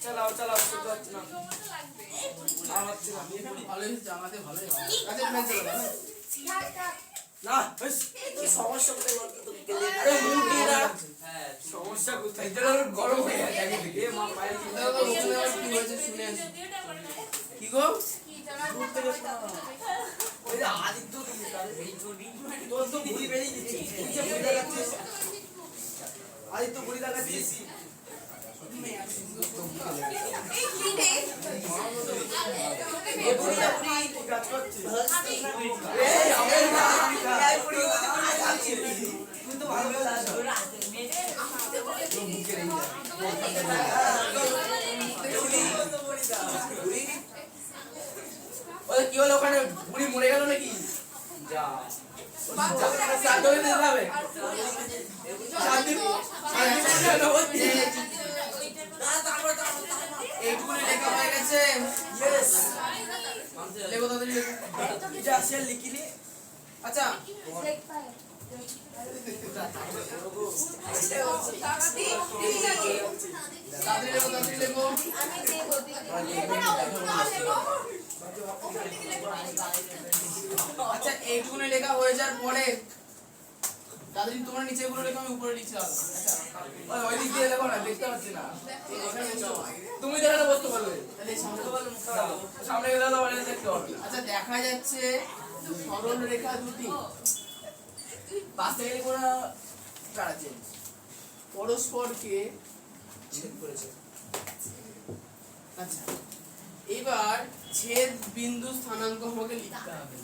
চালাও চালাও শুধু হচ্ছে না আর হচ্ছে না ভালোই জামাতে ভালোই হবে। আচ্ছা মেন চলো না বেশ কি সমস্যা কোথায় বলতো তোকে গেলে আরে মুখ দিয়ে না হ্যাঁ সমস্যা কোথায় এটা গরম হয়ে গেছে আগে থেকে মা পায়ে কি দাও দাও ওখানে আবার কি হয়েছে শুনে আসি কি গো দূর থেকে শোনা ওই যে আদিত্য তুমি তোর তো বুড়ি বেরিয়ে দিচ্ছে নিচে বুড়ি দেখাচ্ছিস আদিত্য বুড়ি দেখাচ্ছিস এ বুড়ি না বুড়ি কি কাজ করছিস এই আমার না এই বুড়ি আছি তুই তো ভালো করে আছো ওই কি হলো ওখানে বুড়ি মরে গেল নাকি যা শান্ত হয়ে যেতে হবে শান্তি হচ্ছে এইটুকুনি লেখা হয়ে গেছে ইয়েস লেখো তাড়াতাড়ি লেখো যা সে লিখিলি আচ্ছা তাড়াতাড়ি লেখো আচ্ছা এইটুকুনি লেখা হয়ে যাওয়ার পরে তাড়াতাড়ি তোমরা নিচে গুলো লেখো আমি উপরে লিখছি আচ্ছা ওই দিক দিয়ে দেখো না দেখতে পাচ্ছি না এখানে বসো। তুমি দেখালে বসতে পারবে তাহলে সামনে সামনে গেলে তো মানে দেখতে পারবে আচ্ছা দেখা যাচ্ছে সরল রেখা দুটি পাশ থেকে কোনো কারা চেঞ্জ পরস্পরকে ছেদ করেছে আচ্ছা এবার ছেদ বিন্দু স্থানাঙ্ক আমাকে লিখতে হবে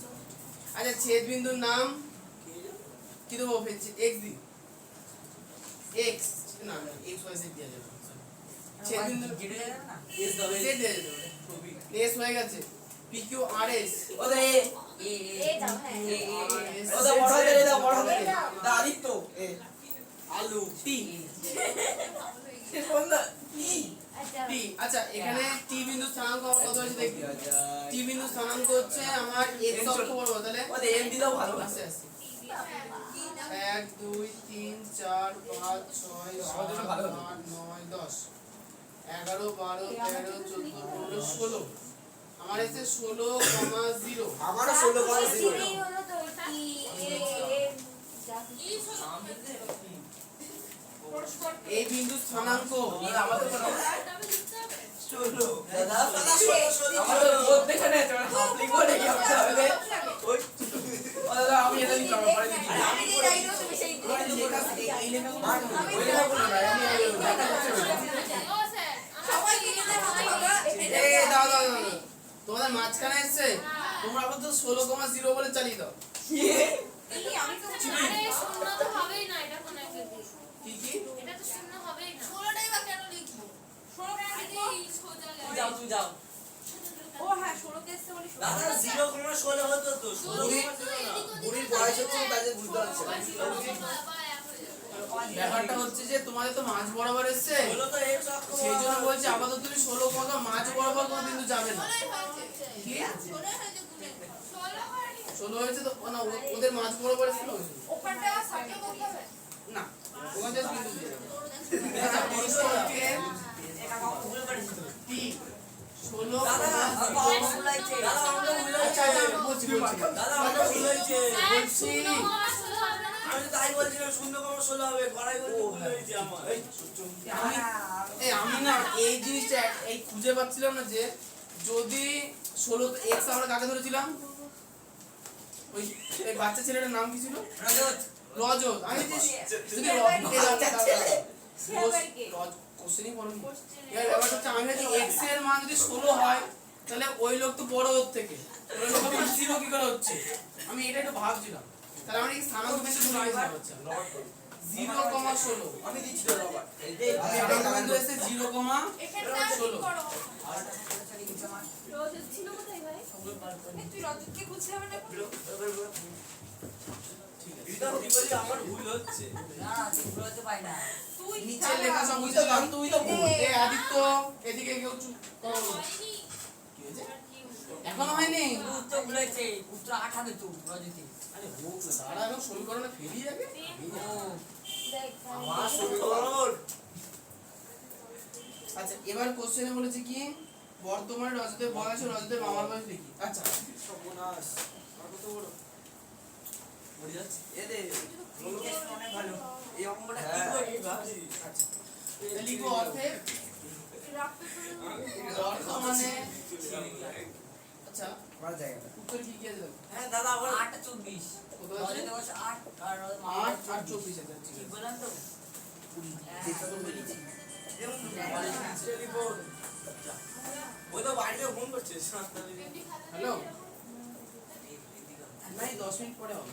আচ্ছা ছেদ বিন্দুর নাম কি দেবো এক্স দি এক্স না এক্স ওয়াই জেড দিয়ে দেবো ছেদ বিন্দু এস দাও জেড দিয়ে দেবো এস হয়ে গেছে পি কিউ আর এস ওদে এই দাও হ্যাঁ ওদে বড় হাতে দাও বড় হাতে দা আদিত্য এ আলু টি কোন দা আচ্ছা টি আচ্ছা এখানে টি বিন্দু স্থানাঙ্ক আমার কত হয়েছে দেখি টি বিন্দু স্থানাঙ্ক হচ্ছে আমার এক্স অক্ষ বরাবর তাহলে ওদে এম দিলেও ভালো আস্তে আস্তে 1 2 3 4 5 6 7 8 9 10 11 12 13 14 15 16 আমার এসে 16,0 আমারও 16 করে দিল সিরি হলো তো কি এই বিন্দু স্থানাঙ্ক আমাদের কোনো চলো দাদা দাদা আমাদের বোধ দেখে নেই তোমরা সব লিখো নাকি আমাদের ওই দাদা আমি এটা লিখলাম পরে দেখি আমি যে রাইট তুমি সেই এই লেখাগুলো ওই লেখাগুলো না আমি লেখা করতে সবাই লিখে দেয় এই দাও দাও দাও তোমাদের মাঝখানে এসেছে তোমরা আবার তো 16,0 বলে চালিয়ে দাও আমি তো আরে শূন্য তো হবেই না এটা কোন একটা দিক কি কি এটা তো শূন্য হবেই না 16টাই বা কেন লিখবো 16 কেন লিখবো সোজা তুই যাও তুই যাও ও হ্যাঁ 16 কে এসে বলি দাদা 0,16 হতো তো 16 বুড়ির বয়স হচ্ছে তাদের বুঝতে পারছে ব্যাপারটা হচ্ছে যে তোমাদের তো মাঝ বরাবর এসেছে হলো তো এক্স অক্ষ সেই জন্য বলছি আপাতত তুমি 16 কত মাঝ বরাবর কোনো বিন্দু যাবে না কি 16 হয়েছে তো না ওদের মাঝ বরাবর এসেছিল ওখানটা সাবজেক্ট করতে হবে না ওখান থেকে বিন্দু দিয়ে দেবে আচ্ছা পরস্পরকে ভুল করেছি তো টি 16 দাদা আমার ভুল হয়েছে দাদা আমার ভুল আচ্ছা হয়েছে আচ্ছা বলছি দাদা আমার ভুল হয়েছে বলছি আমি তো তাই বলছিলাম 0,16 হবে গড়াই বলতে ভুল হয়েছে আমার আমি না এই জিনিসটা এই খুঁজে পাচ্ছিলাম না যে যদি 16 এক্স আমরা কাকে ধরেছিলাম ওই এই বাচ্চা ছেলেটার নাম কি ছিল রজত রজত আমি যদি কোশ্চেনই বলুন এর ব্যাপারটা হচ্ছে আমি ভাবছি এক্স এর মান যদি 16 হয় তাহলে ওই লোক তো বড় ওর থেকে ওই লোক আবার 0 কি করে হচ্ছে আমি এটা একটু ভাবছিলাম তাহলে আমরা এই স্থানাঙ্ক বেশি ভুলে গেছিলাম হচ্ছে 0,16 আমি দিচ্ছি তো রবার্ট আমি একটা বিন্দু এসে 0,16 রোজ ছিল কোথায় ভাই তুই রজতকে খুঁজতে হবে না ঠিক আছে এটা কি বলি আমার ভুল হচ্ছে তুই নিচে লেখা সব তুই বুঝতে তো পারো তুই তো ভুল। এ আদিত্য এদিকে কেউ চুপ করো। হয়নি। কি হয়েছে? এখনো হয়নি আরে হোক না তারা এখন সমীকরণে ফেলি যাবে দেখ আমার সমীকরণ আচ্ছা এবার কোশ্চেনে বলেছে কি বর্তমানে রজতের বয়স ও রজতের মামার বয়স লিখি আচ্ছা সর্বনাশ। আর কত বড়? মরে যাচ্ছে এদে, অনেক ভালো। এই অঙ্কটা কি হ্যাঁ। করে ভাবছি? আচ্ছা এটা লিখবো অর্থে রাখতে পারবো। বর্তমানে আচ্ছা আমার জায়গাটা। উত্তর কি কি আছে হ্যাঁ দাদা আবার কত আছে 8 আর 24 আছে ঠিক আছে টেলিফোন। ওই তো বাড়িতে ফোন করছে হ্যালো নাই 10 মিনিট পরে হবে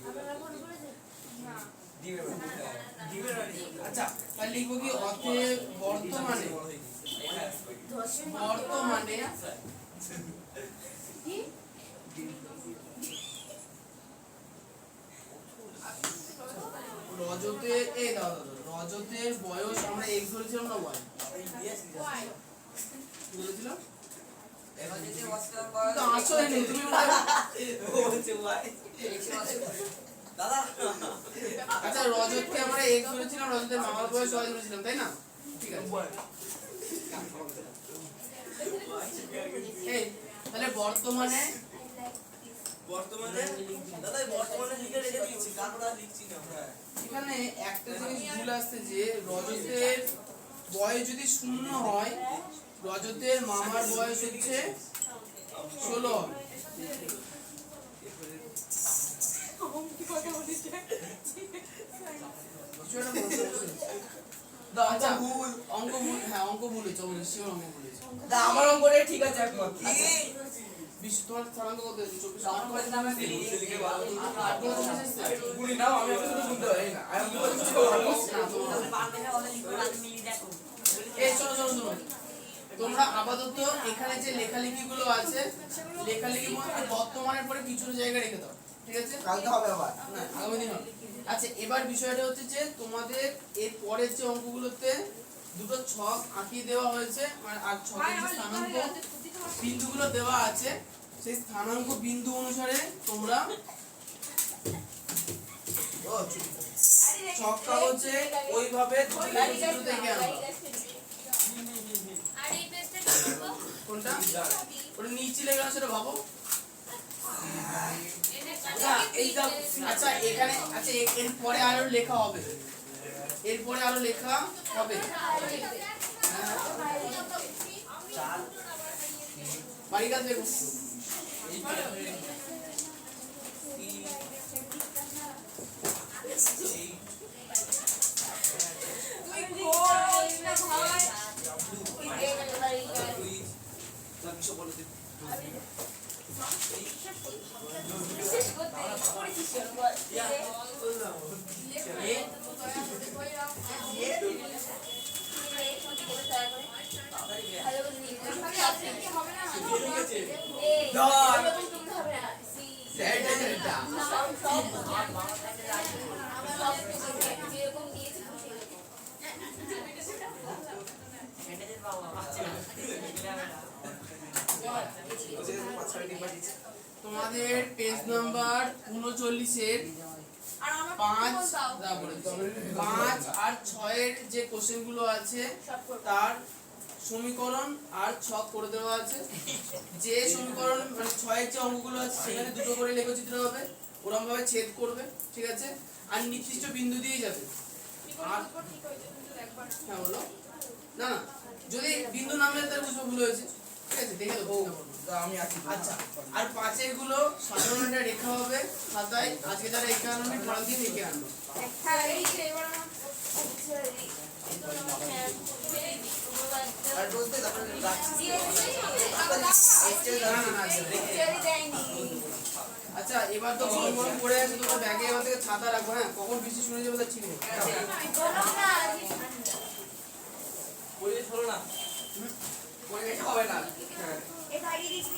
আমরা ফোন করেছি না। আচ্ছা তাহলে লিখবো কি অর্থে বর্তমানে 10 মিনিট বর্তমানে কি রজতের এই দাদা রজতের বয়স আমরা x ধরেছিলাম না y Why? কি বলেছিলাম দাদা তো আসলে নেই তুমি দাদা আচ্ছা রজতকে আমরা x ধরেছিলাম রজতের মামার বয়স y ধরেছিলাম তাই না ঠিক আছে এই তাহলে বর্তমানে বর্তমানে দাদা এই বর্তমানে লিখে রেখে দিয়েছি তারপর আর লিখছি না এখানে একটা জিনিস ভুল আসছে যে রজতের বয়স যদি 0 হয় রজতের মামার বয়স হচ্ছে 16 হবে কি কথা বলিস? বিষয়টা বলতে হচ্ছে। আচ্ছা অঙ্ক ভুল হ্যাঁ অঙ্ক ভুল হয়েছে শিওর অঙ্ক ভুল হয়েছে দা আমার অঙ্কটাই ঠিক আছে একমাত্র তোমার স্থানাঙ্ক কত হয়েছে 24 আমার কাছে নামে দিলি লিখে ভালো আর কোনো জিনিস এসছে? গুলি নাও আমি আসলে বুঝতে পারি না আমি বলতে কিছু পারবো এই শোনো শোনো শোনো তোমরা আপাতত এখানে যে লেখালেখি গুলো আছে লেখালেখি মধ্যে বর্তমানের পরে কিছু জায়গা রেখে দাও ঠিক আছে কালকে হবে আবার। না আগামী দিন হবে আচ্ছা এবার বিষয়টা হচ্ছে যে তোমাদের এর পরের যে অঙ্কগুলোতে দুটো ছক আঁকিয়ে দেওয়া হয়েছে আর ছকের যে স্থানাঙ্ক বিন্দুগুলো দেওয়া আছে সেই স্থানাঙ্ক বিন্দু অনুসারে তোমরা ছক কাগজে ওইভাবে দুটো চিত্র দেখে আনবা আর এই পেজটা কি করব কোনটা ওটা নিচে লেখা আছে সেটা ভাবো আচ্ছা এইটা আচ্ছা এখানে আচ্ছা এর পরে আরো লেখা হবে এরপরে আরো লেখা হবে বাড়ি কাজ দেখো তুই কোন না ভাই? কিছু বলে দিই তোমাদের পেজ নাম্বার 39 এর আর আমার 5 আর 6 এর যে কোশ্চেন গুলো আছে তার সমীকরণ আর ছক করে দেওয়া আছে যে সমীকরণ মানে 6 এর যে অঙ্কগুলো আছে সেখানে দুটো করে লেখচিত্র হবে ওরকম ভাবে ছেদ করবে ঠিক আছে আর নির্দিষ্ট বিন্দু দিয়ে যাবে ঠিক হয়েছে কিন্তু একবার হ্যাঁ বলো না না যদি বিন্দু নামে তাহলে বুঝবো ভুল হয়েছে ঠিক আছে দেখে দেবো আমি আছি। আচ্ছা আর 5 এর গুলো সাধারণ একটা রেখা হবে খাতায় আজকে যারা রেখা আনবে পরের দিন রেখে আনবে আর বলতে তারপরে রাখছি। না, না, না, আচ্ছা এবার তো গরম গরম পড়ে আছে তোমরা ব্যাগে এবার থেকে ছাতা রাখো হ্যাঁ কখন বৃষ্টি শুনে যাবে তা ঠিক নেই পরিবেশ হলো না পরিবেশ হবে না এটা আগে দিচ্ছি